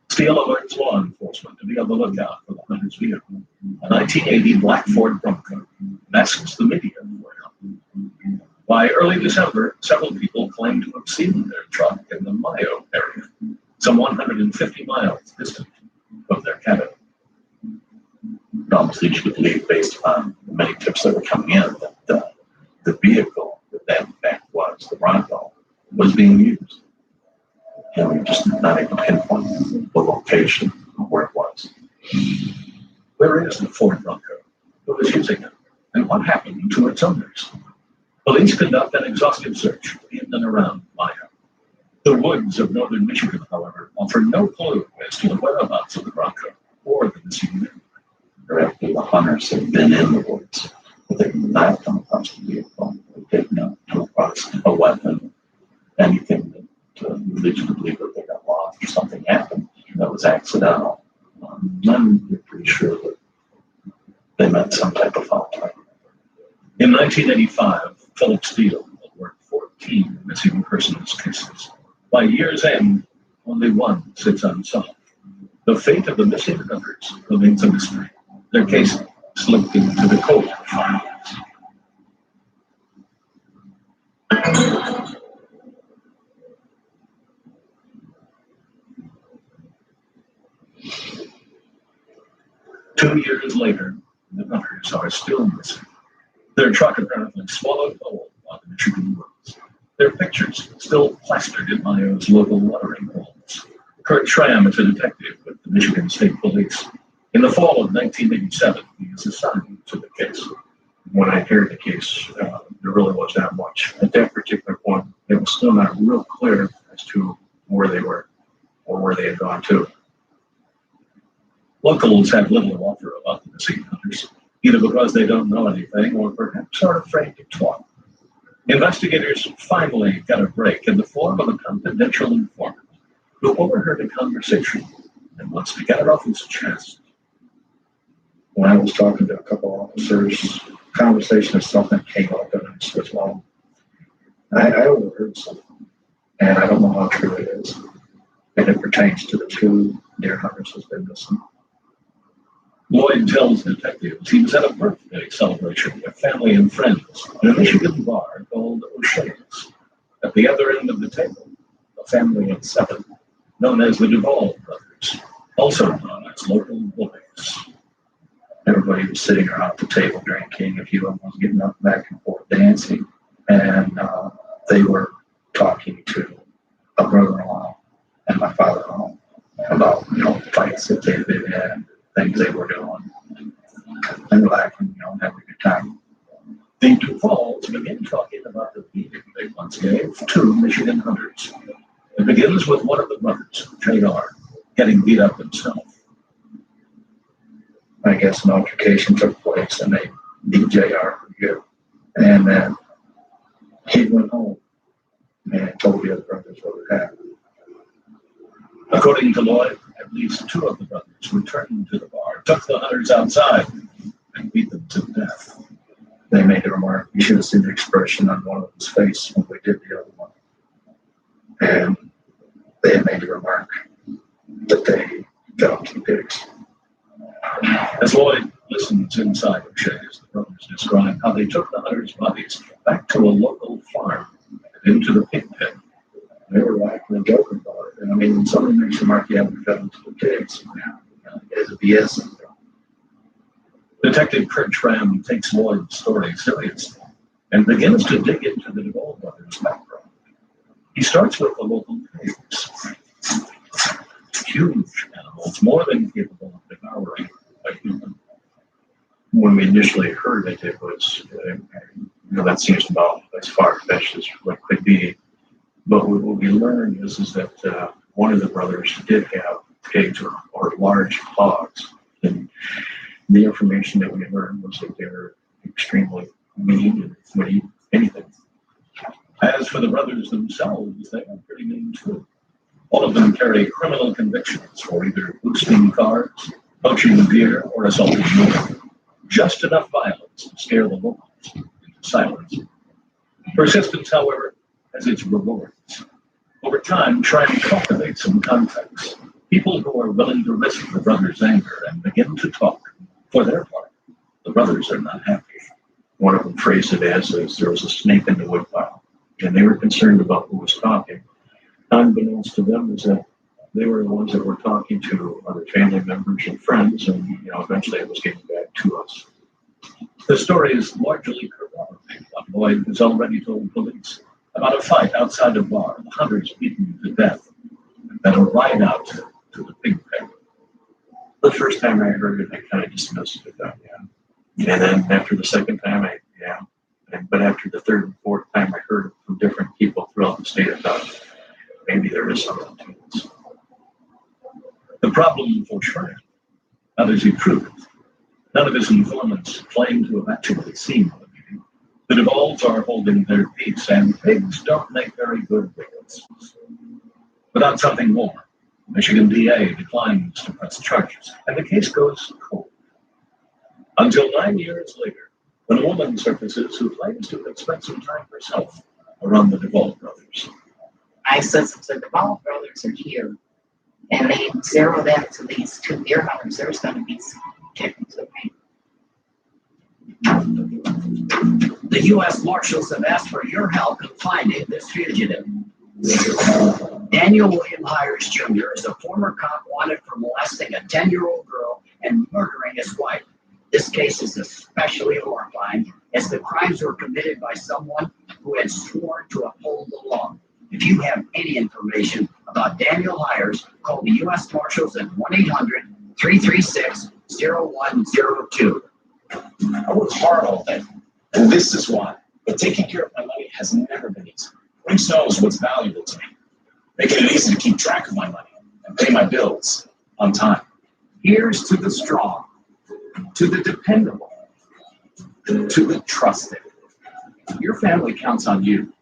Steele alerts law enforcement to be on the lookout for the hunter's vehicle. A 1980 black Ford Bronco masks the media for him. By early December, several people claim to have seen their truck in the Mayo area, some 150 miles distant from their cabin. It almost leads you to believe, based on the many tips that were coming in, that the vehicle that in fact was, the Bronco, was being used. And we're just not able to pinpoint the location of where it was. Where is the Ford Bronco? Who was using it? And what happened to its owners? Police conduct an exhaustive search in and around Mayo. The woods of northern Michigan, however, offer no clue as to the whereabouts of the Bronco or the missing men. Correctly, the hunters have been in the woods, but they did not come across the vehicle. They did not come across a weapon, anything that leads you to believe that they got lost or something happened that was accidental. Then you're pretty sure that they meant some type of foul play. In 1985, Philip Steele worked 14 missing persons cases. By year's end, only one sits unsolved. The fate of the missing others remains a mystery. Their case slipped into the cold files. Two years later, the others are still missing. Their truck apparently swallowed whole on the Michigan roads. Their pictures still plastered in Mayo's local watering holes. Kurt Schramm is a detective with the Michigan State Police. In the fall of 1987, he is assigned to the case. When I heard the case, there really wasn't that much. At that particular point, it was still not real clear as to where they were or where they had gone to. Locals have little to offer about the missing hunters, either because they don't know anything or perhaps are afraid to talk. Investigators finally got a break in the form of a confidential informant who overheard a conversation and wants to get it off his chest. When I was talking to a couple of officers, conversation is something came up and I switched on. I overheard something, and I don't know how true it is. And it pertains to the two deer hunters who's been missing. Lloyd tells detectives he was at a birthday celebration with family and friends in a Michigan bar called O'Shea's. At the other end of the table, a family of 7, known as the Duvall brothers, also known as local bullies. Everybody was sitting around the table drinking. A few of them was getting up back and forth dancing. And they were talking to a brother-in-law and my father-in-law about, fights that they've had, things they were doing, and laughing, having a good time. The Duvalls begin talking about the beating they once gave 2 Michigan hunters. It begins with one of the brothers, JR, getting beat up himself. I guess an altercation took place and they beat JR pretty good. And then he went home and told the other brothers what had happened. According to Lloyd, at least 2 of the brothers returned to the bar, took the hunters outside, and beat them to death. They made a remark. You should have seen the expression on one of them's face when we did the other one. And they made a remark that they got up to the pigs. As Lloyd listens inside O'Shea's, the brothers describe how they took the hunters' bodies back to a local farm and into the pig pen. They were laughing and joking about it. And when somebody makes a remark, yeah, we got them to the pigs. It's a BS. Detective Kurt Schramm takes Lloyd's story seriously and begins to dig into the Duvall brothers' background. He starts with the local pigs. Huge animals, more than capable of devouring a human. When we initially heard it, it was, that seems about as far-fetched as what could be. But what we learned is that one of the brothers did have pigs or large hogs. And the information that we learned was that they were extremely mean and would eat anything. As for the brothers themselves, they are pretty mean too. All of them carry criminal convictions for either boosting cars, poaching deer, or assaulting women. Just enough violence to scare the locals into silence. Persistence, however, has its rewards. Over time, try and cultivate some context. People who are willing to risk the brothers' anger and begin to talk. For their part, the brothers are not happy. One of them phrased it as there was a snake in the woodpile, and they were concerned about who was talking. Unbeknownst to them is that they were the ones that were talking to other family members and friends, and eventually it was getting back to us. The story is largely corroborating what Lloyd has already told police about a fight outside a bar, the hunters beaten to death, and then a ride out to the pig pen. The first time I heard it, I kind of dismissed it. And then after the second time, but after the third and fourth time I heard it from different people throughout the state, I thought maybe there is something to this. The problem for Schramm, how does he prove it? None of his informants claim to have actually seen the meeting. The Duvalls are holding their peace, and pigs don't make very good witnesses. Without something more, Michigan DA declines to press charges, and the case goes cold. Until 9 years later, when a woman surfaces who claims to have spent some time herself around the Duvall brothers. I said, the Duvall brothers are here, and they zeroed that to these two deer hunters. There's going to be some kicking to the paint. The U.S. Marshals have asked for your help in finding this fugitive. Daniel William Hires Jr. is a former cop wanted for molesting a 10-year-old girl and murdering his wife. This case is especially horrifying as the crimes were committed by someone who had sworn to uphold the law. If you have any information about Daniel Hires, call the U.S. Marshals at 1-800-336-0102. I worked hard all day, and this is why. But taking care of my money has never been easy. Brinks knows what's valuable to me, making it easy to keep track of my money and pay my bills on time. Here's to the strong, to the dependable, to the trusted. Your family counts on you.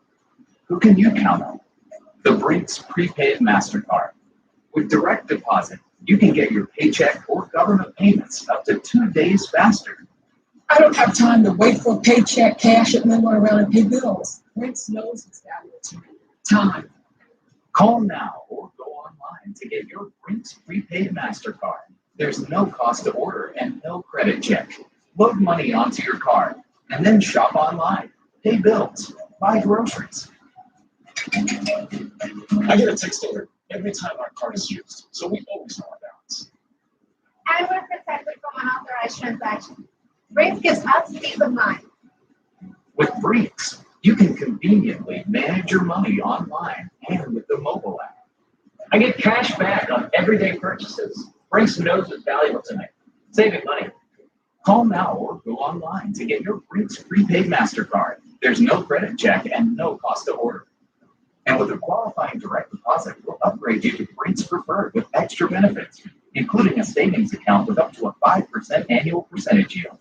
Who can you count on? The Brinks Prepaid MasterCard. With direct deposit, you can get your paycheck or government payments up to 2 days faster. I don't have time to wait for a paycheck, cash it, and then run around and pay bills. Brinks knows it's valuable to me. Time. Call now or go online to get your Brinks Prepaid MasterCard. There's no cost to order and no credit check. Load money onto your card and then shop online, pay bills, buy groceries. I get a text alert every time our card is used, so we always know our balance. And we're protected from unauthorized transactions. Brinks gives us peace of mind. With Brinks, you can conveniently manage your money online and with the mobile app. I get cash back on everyday purchases. Brinks knows it's valuable to me. Saving money. Call now or go online to get your Brinks Prepaid MasterCard. There's no credit check and no cost to order. And with a qualifying direct deposit, we'll upgrade you to Brinks Preferred with extra benefits, including a savings account with up to a 5% annual percentage yield.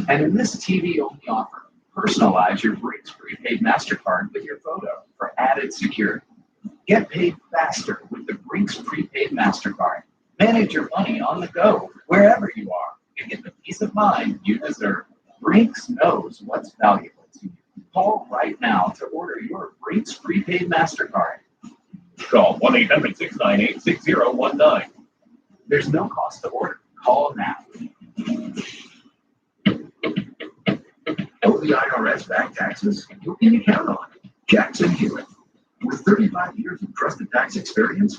And in this TV-only offer, personalize your Brinks Prepaid MasterCard with your photo for added security. Get paid faster with the Brinks Prepaid MasterCard. Manage your money on the go, wherever you are, and get the peace of mind you deserve. Brinks knows what's valuable to you. Call right now to order your Brinks Prepaid MasterCard. Call 1-800-698-6019. There's no cost to order. Call now. Owe the IRS back taxes? Who can you count on? Jackson Hewitt. With 35 years of trusted tax experience,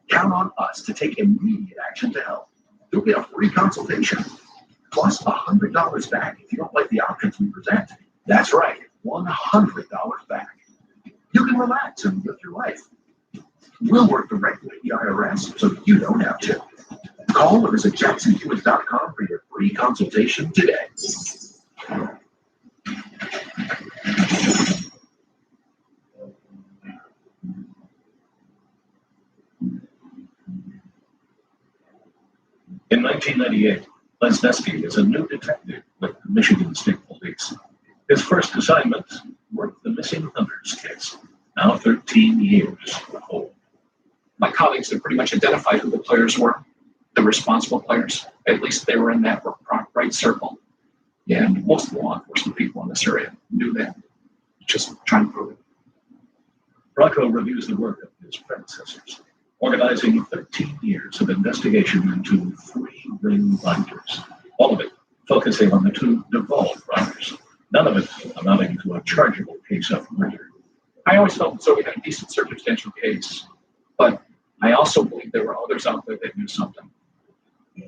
count on us to take immediate action to help. You'll get a free consultation, plus $100 back if you don't like the options we present. That's right, $100 back. You can relax and live your life. We'll work directly with the IRS so you don't have to. Call or visit jacksonhewitt.com for your free consultation today. In 1998, Lesneski is a new detective with the Michigan State Police. His first assignment worked the missing hunters case, now 13 years old. My colleagues had pretty much identified who the players were, the responsible players. At least they were in that right circle. And most of the law enforcement people in this area knew that. Just trying to prove it. Rocco reviews the work of his predecessors, organizing 13 years of investigation into 3 ring binders, all of it focusing on the 2 Duvall brothers, none of it amounting to a chargeable case of murder. I always felt as though we had a decent circumstantial case, but I also believe there were others out there that knew something.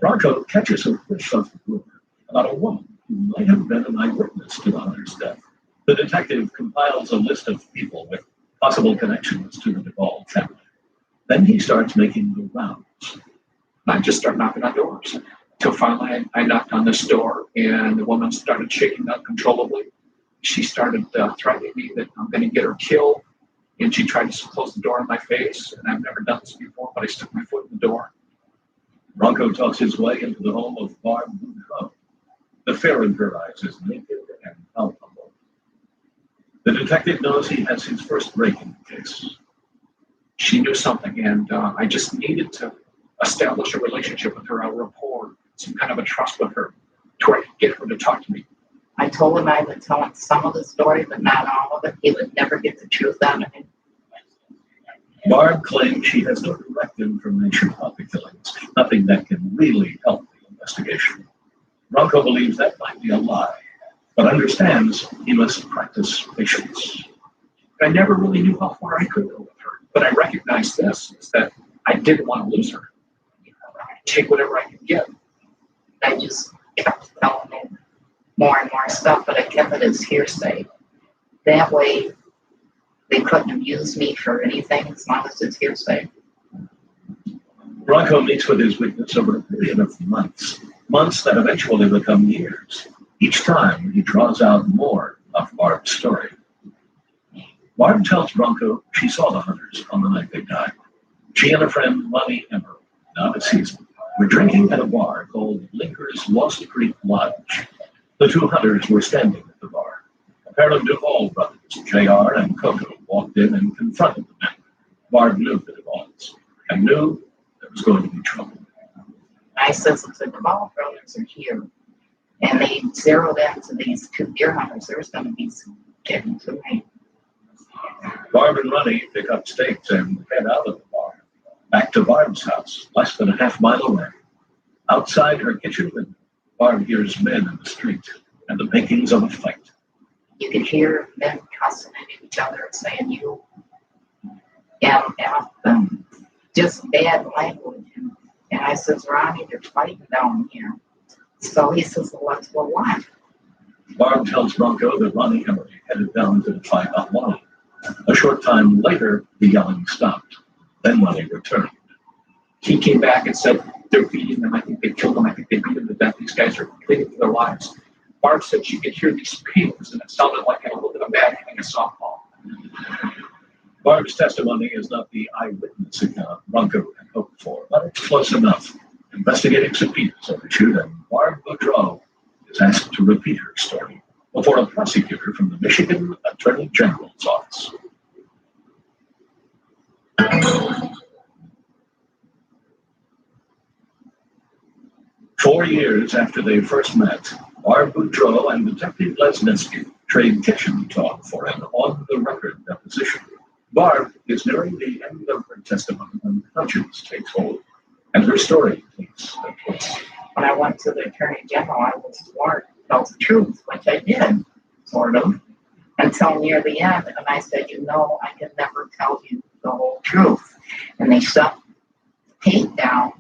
Rocco catches a whiff of rumor about a woman who might have been an eyewitness to the hunter's death. The detective compiles a list of people with possible connections to the Duvall family. Then he starts making the rounds. I just start knocking on doors. Till finally I knocked on this door and the woman started shaking uncontrollably. She started threatening me that I'm going to get her killed. And she tried to close the door in my face. And I've never done this before, but I stuck my foot in the door. Rocco talks his way into the home of Barb Boudreaux. The fear in her eyes is naked and palpable. The detective knows he has his first break in the case. She knew something, and I just needed to establish a relationship with her, a rapport, some kind of a trust with her. to where I could get her to talk to me. I told him I would tell him some of the story, but not all of it. He would never get the truth out of him. Barb claims she has no direct information about the killings, nothing that can really help the investigation. Bronco believes that might be a lie, but understands he must practice patience. I never really knew how far I could go with her, but I recognized this, is that I didn't want to lose her. I'd take whatever I could get. I just kept telling him more and more stuff, but I kept it as hearsay. That way, they couldn't have used me for anything as long as it's hearsay. Bronco meets with his witness over a period of months that eventually become years. Each time, he draws out more of Barb's story. Barb tells Bronco she saw the hunters on the night they died. She and a friend, Lonnie Emerald, now deceased, were drinking at a bar called Linker's Lost Creek Lodge. The two hunters were standing at the bar. A pair of Duvall brothers, JR and Coco, walked in and confronted the men. Barb knew the Duvalls and knew there was going to be trouble. I said, since the Duvall brothers are here, and they zeroed into these two deer hunters, there's going to be some getting to me. Barb and Ronnie pick up stakes and head out of the bar, back to Barb's house, less than a half-mile away. Outside her kitchen window, Barb hears men in the street and the makings of a fight. You can hear men cussing at each other and saying you, and just bad language. And I says, Ronnie, they're fighting down here. So he says, well, let's go watch. Barb tells Bronco that Lonnie Emery headed down to the fight alone. A short time later, the yelling stopped. Then Lonnie returned. He came back and said, they're beating them. I think they killed them. I think they beat them to death. These guys are pleading for their lives. Barb said she could hear these pings, and it sounded like a little bit of bad hitting a softball. Barb's testimony is not the eyewitness account Bronco had hoped for, but it's close enough. Investigating subpoenas are issued, and Barb Boudreaux is asked to repeat her story before a prosecutor from the Michigan Attorney General's office. Four years after they first met, Barb Boudreaux and Detective Lesninsky trade kitchen talk for an on-the-record deposition. Barb is nearing the end of her testimony when conscience takes hold, and her story takes a twist. When I went to the Attorney General, I was smart, tell the truth, which I did, sort of, until near the end. And I said, you know, I can never tell you the whole truth. And they shut the tape down.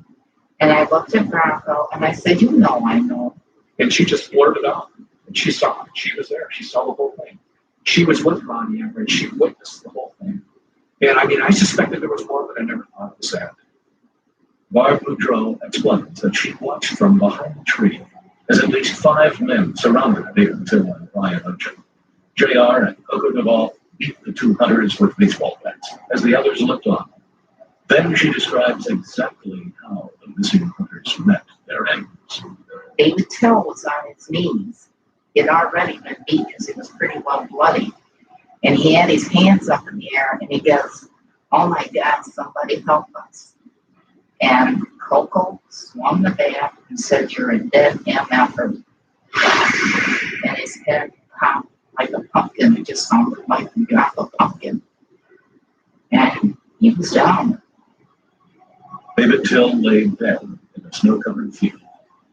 And I looked at Bronco and I said, you know, I know. And she just blurted out. And she saw it. She was there. She saw the whole thing. She was with Ronnie Emery. She witnessed the whole thing. And I mean, I suspected there was more, but I never thought it was that. Barb Boudreaux explains that she watched from behind the tree as at least 5 men surrounded David Till and Brian Ocean. JR and Coco Duvall beat the two hunters with baseball bats as the others looked on. Then she describes exactly how the missing hunters met their enemies. David Till was on his knees. He had already been beat because he was pretty well bloody. And he had his hands up in the air and he goes, oh my God, somebody help us. And Coco swung the bat and said, you're a dead MFer. And his head popped like a pumpkin. It just sounded like you dropped a pumpkin. And he was down. David Till lay dead in a snow-covered field.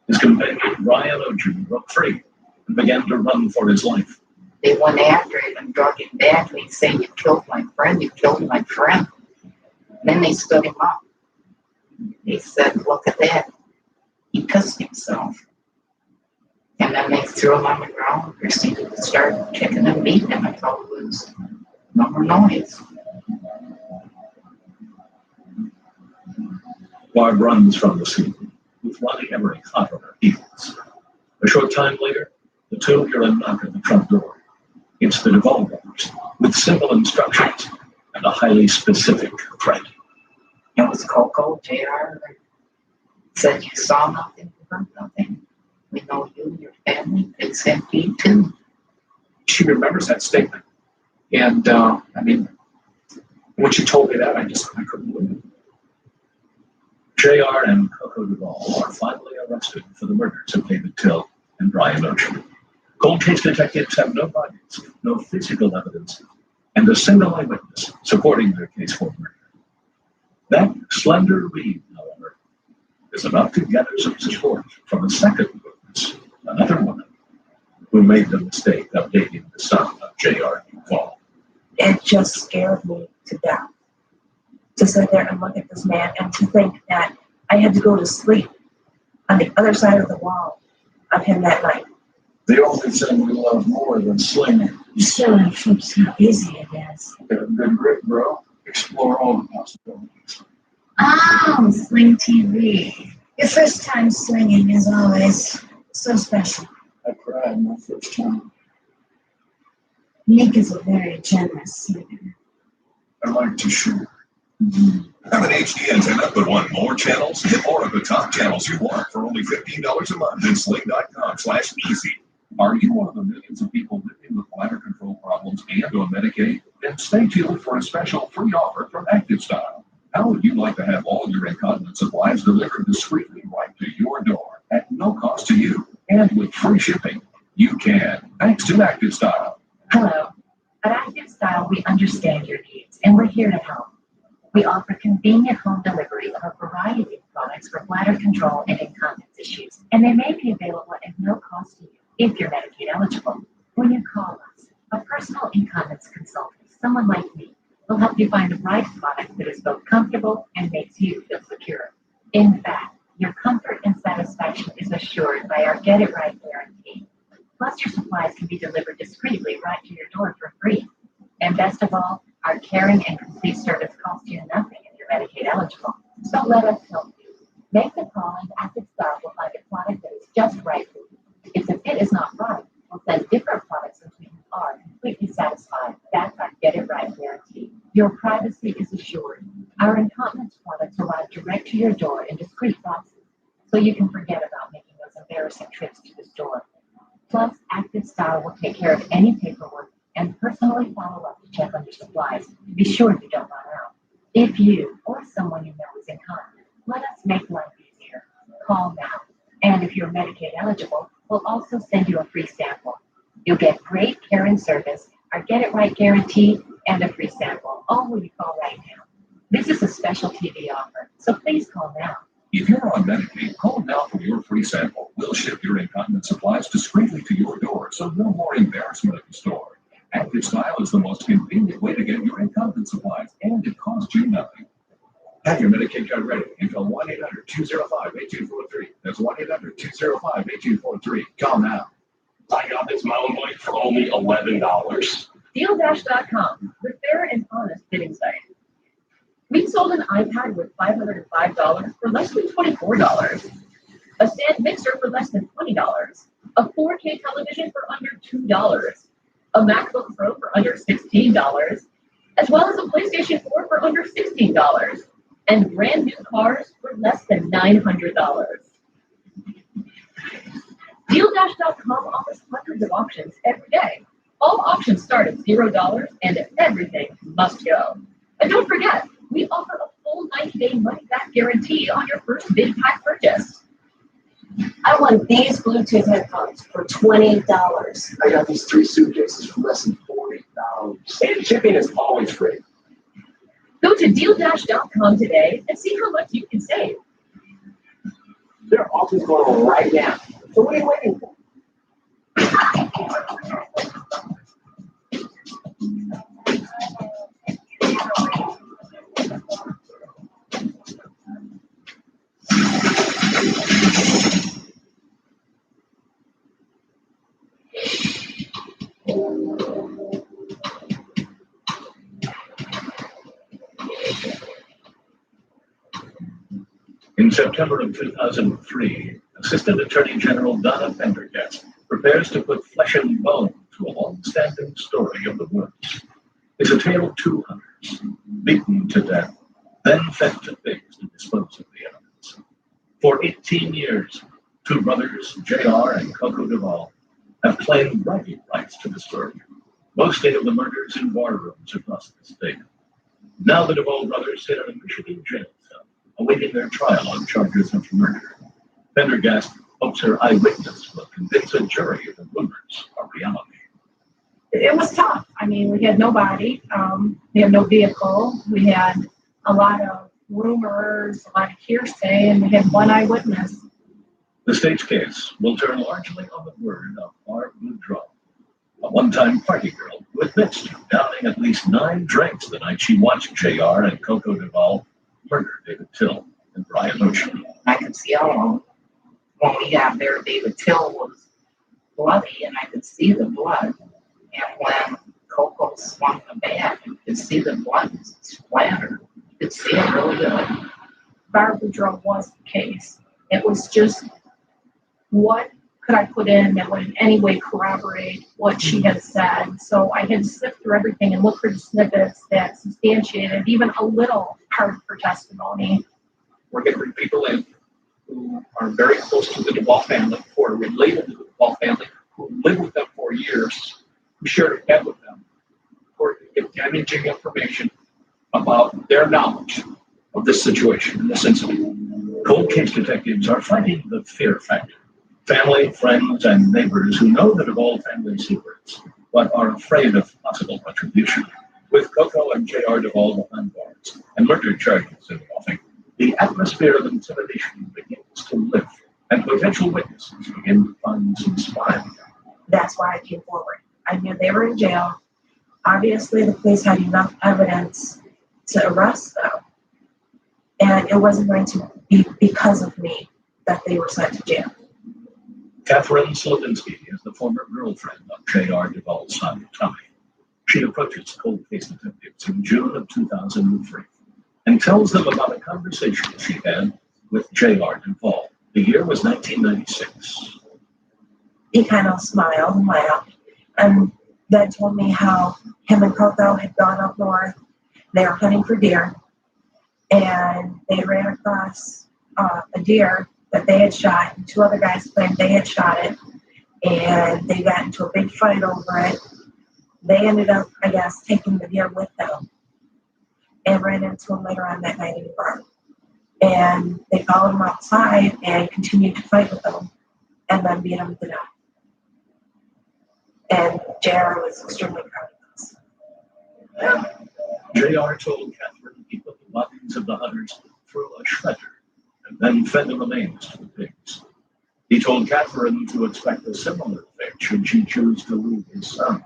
His companion, Brian Ocean, broke free and began to run for his life. They went after him and drug him back, and he's saying, you killed my friend, you killed my friend. Then they stood him up. They said, look at that. He pissed himself. And then they threw him on the ground, proceeded to start kicking and beating him until it was no more noise. Barb runs from the scene, with Ronnie Emery hot on her heels. A short time later, the two hear a knock at the front door. It's the Duvall brothers, with simple instructions and a highly specific threat. It was Coco, JR, said you saw nothing, you heard nothing. We know you and your family, pigs and feet too. She remembers that statement. And, I mean, when she told me that, I couldn't believe it. JR and Coco Duvall are finally arrested for the murders of David Till. and dry emotion. Cold case detectives have no bodies, no physical evidence, and a single eyewitness supporting their case for murder. That slender reed, however, is about to gather some support from a second witness, another woman, who made the mistake of dating the son of J.R. Yall. It just scared me to death to sit there and look at this man and to think that I had to go to sleep on the other side of the wall of him that night. The only thing we love more than slinging. Showing folks how easy it is. Got good grip, bro. Explore all the possibilities. Oh, Sling TV. Your first time slinging is always so special. I cried my first time. Nick is a very generous singer. I like to shoot. Have an HD antenna but want more channels? Get more of the top channels you want for only $15 a month at sling.com/easy. Are you one of the millions of people living with bladder control problems and on Medicaid? Then stay tuned for a special free offer from Active Style. How would you like to have all your incontinence supplies delivered discreetly right to your door at no cost to you and with free shipping? You can, thanks to Active Style. Hello. At Active Style, we understand your needs and we're here to help. We offer convenient home delivery of a variety of products for bladder control and incontinence issues, and they may be available at no cost to you if you're Medicaid eligible. When you call us, a personal incontinence consultant, someone like me, will help you find the right product that is both comfortable and makes you feel secure. In fact, your comfort and satisfaction is assured by our Get It Right guarantee. Plus, your supplies can be delivered discreetly right to your door for free. And best of all, our caring and complete service costs you nothing if you're Medicaid eligible. So let us help you. Make the call and Active Style will find a product that is just right for you. If the fit is not right, we'll send different products until you are completely satisfied. That's our Get It Right guarantee. Your privacy is assured. Our incontinence products arrive direct to your door in discreet boxes, so you can forget about making those embarrassing trips to the store. Plus, Active Style will take care of any paperwork and personally follow up to check on your supplies to be sure you don't run out. If you or someone you know is incontinent, let us make life easier. Call now. And if you're Medicaid eligible, we'll also send you a free sample. You'll get great care and service, our Get It Right guarantee, and a free sample, all when you call right now. This is a special TV offer, so please call now. If you're on Medicaid, call now for your free sample. We'll ship your incontinence supplies discreetly to your door, so no more embarrassment at the store. Active Style is the most convenient way to get your incontinence supplies, and it costs you nothing. Have your Medicaid card ready and call 1-800-205-8243. That's 1-800-205-8243. Call now. I got this mountain bike for only $11. Dealdash.com, the fair and honest bidding site. We sold an iPad with $505 for less than $24, a stand mixer for less than $20, a 4K television for under $2, a MacBook Pro for under $16, as well as a PlayStation 4 for under $16, and brand new cars for less than $900. Dealdash.com offers hundreds of auctions every day. All auctions start at $0 and everything must go. And don't forget, we offer a full 90-day money-back guarantee on your first big pack purchase. I want these Bluetooth headphones for $20. I got these 3 suitcases for less than $40. And shipping is always free. Go to dealdash.com today and see how much you can save. There are offers going on right now. So what are you waiting for? In September of 2003, Assistant Attorney General Donna Pendergast prepares to put flesh and bone to a long-standing story of the woods. It's a tale of 2 hunters, beaten to death, then fed to pigs to dispose of the evidence. For 18 years, 2 brothers, J.R. and Coco Duvall, have claimed bragging rights to the story, boasting of the murders in war rooms across the state. Now the Duvall brothers sit in a Michigan jail cell, awaiting their trial on charges of murder. Pendergast hopes her eyewitness will convince a jury that rumors are reality. It was tough. I mean, we had no body, we had no vehicle, we had a lot of rumors, a lot of hearsay, and we had one eyewitness. The state's case will turn largely on the word of Barb Boudreaux, a one-time party girl who admits to downing at least 9 drinks the night she watched JR and Coco Duvall murder David Till and Brian Ocean. I could see all of them. When we got there, David Till was bloody, and I could see the blood. And when Coco swung the bat, you could see the blood splatter. You could see it really good. Barb Boudreaux was the case. It was just, what could I put in that would in any way corroborate what she had said? So I had to sift through everything and look for the snippets that substantiated even a little part of her testimony. We're going to bring people in who are very close to the Duvall family, who are related to the Duvall family, who lived with them for years, who shared a bed with them, who are going to give damaging information about their knowledge of this situation, this incident. Cold case detectives are fighting the fear factor. Family, friends, and neighbors who know the Duvall family secrets, but are afraid of possible retribution. With Coco and JR Duvall behind bars and murder charges in the offing, the atmosphere of intimidation begins to lift, and potential witnesses begin to find some spine. That's why I came forward. I knew they were in jail. Obviously, the police had enough evidence to arrest them. And it wasn't going to be because of me that they were sent to jail. Catherine Slavinsky is the former girlfriend of J.R. Duvall's son, Tommy. She approaches cold case detectives in June of 2003 and tells them about a conversation she had with J.R. Duvall. The year was 1996. He kind of smiled and laughed, and then told me how him and Coco had gone up north. They were hunting for deer, and they ran across a deer that they had shot, and 2 other guys claimed they had shot it, and they got into a big fight over it. They ended up, I guess, taking the deer with them and ran into him later on that night in the bar. And they followed him outside and continued to fight with him and then beat him to death. And JR was extremely proud of us. JR told Catherine he put the bodies of the hunters through a shredder and then fed the remains to the pigs. He told Catherine to expect a similar fate should she choose to leave his son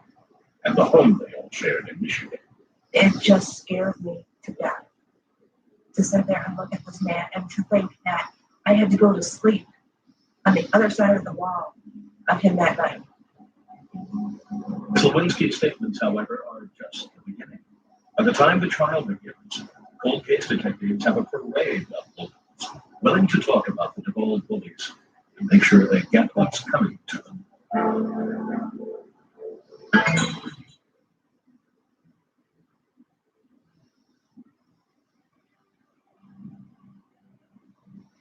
and the home they all shared in Michigan. It just scared me to death to sit there and look at this man and to think that I had to go to sleep on the other side of the wall of him that night. Slawinski's statements, however, are just the beginning. By the time the trial begins, cold case detectives have a parade of locals willing to talk about the Duvall bullies and make sure they get what's coming to them.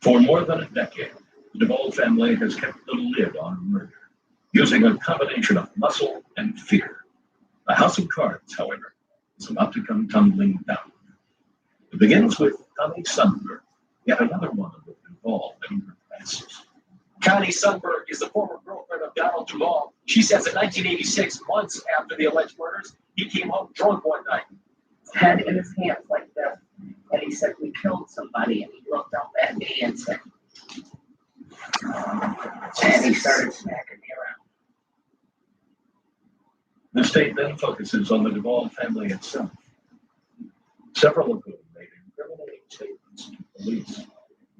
For more than a decade, the Duvall family has kept the lid on murder, using a combination of muscle and fear. The house of cards, however, is about to come tumbling down. It begins with Connie Sundberg, yet another one of the Duvall member classes. Connie Sundberg is the former girlfriend of Donald Duvall. She says in 1986, months after the alleged murders, he came home drunk one night. Head in his hands like this. And he said, "We killed somebody." And he looked up at me and said, and he started smacking me around. The state then focuses on the Duvall family itself, several of whom made incriminating statements to police.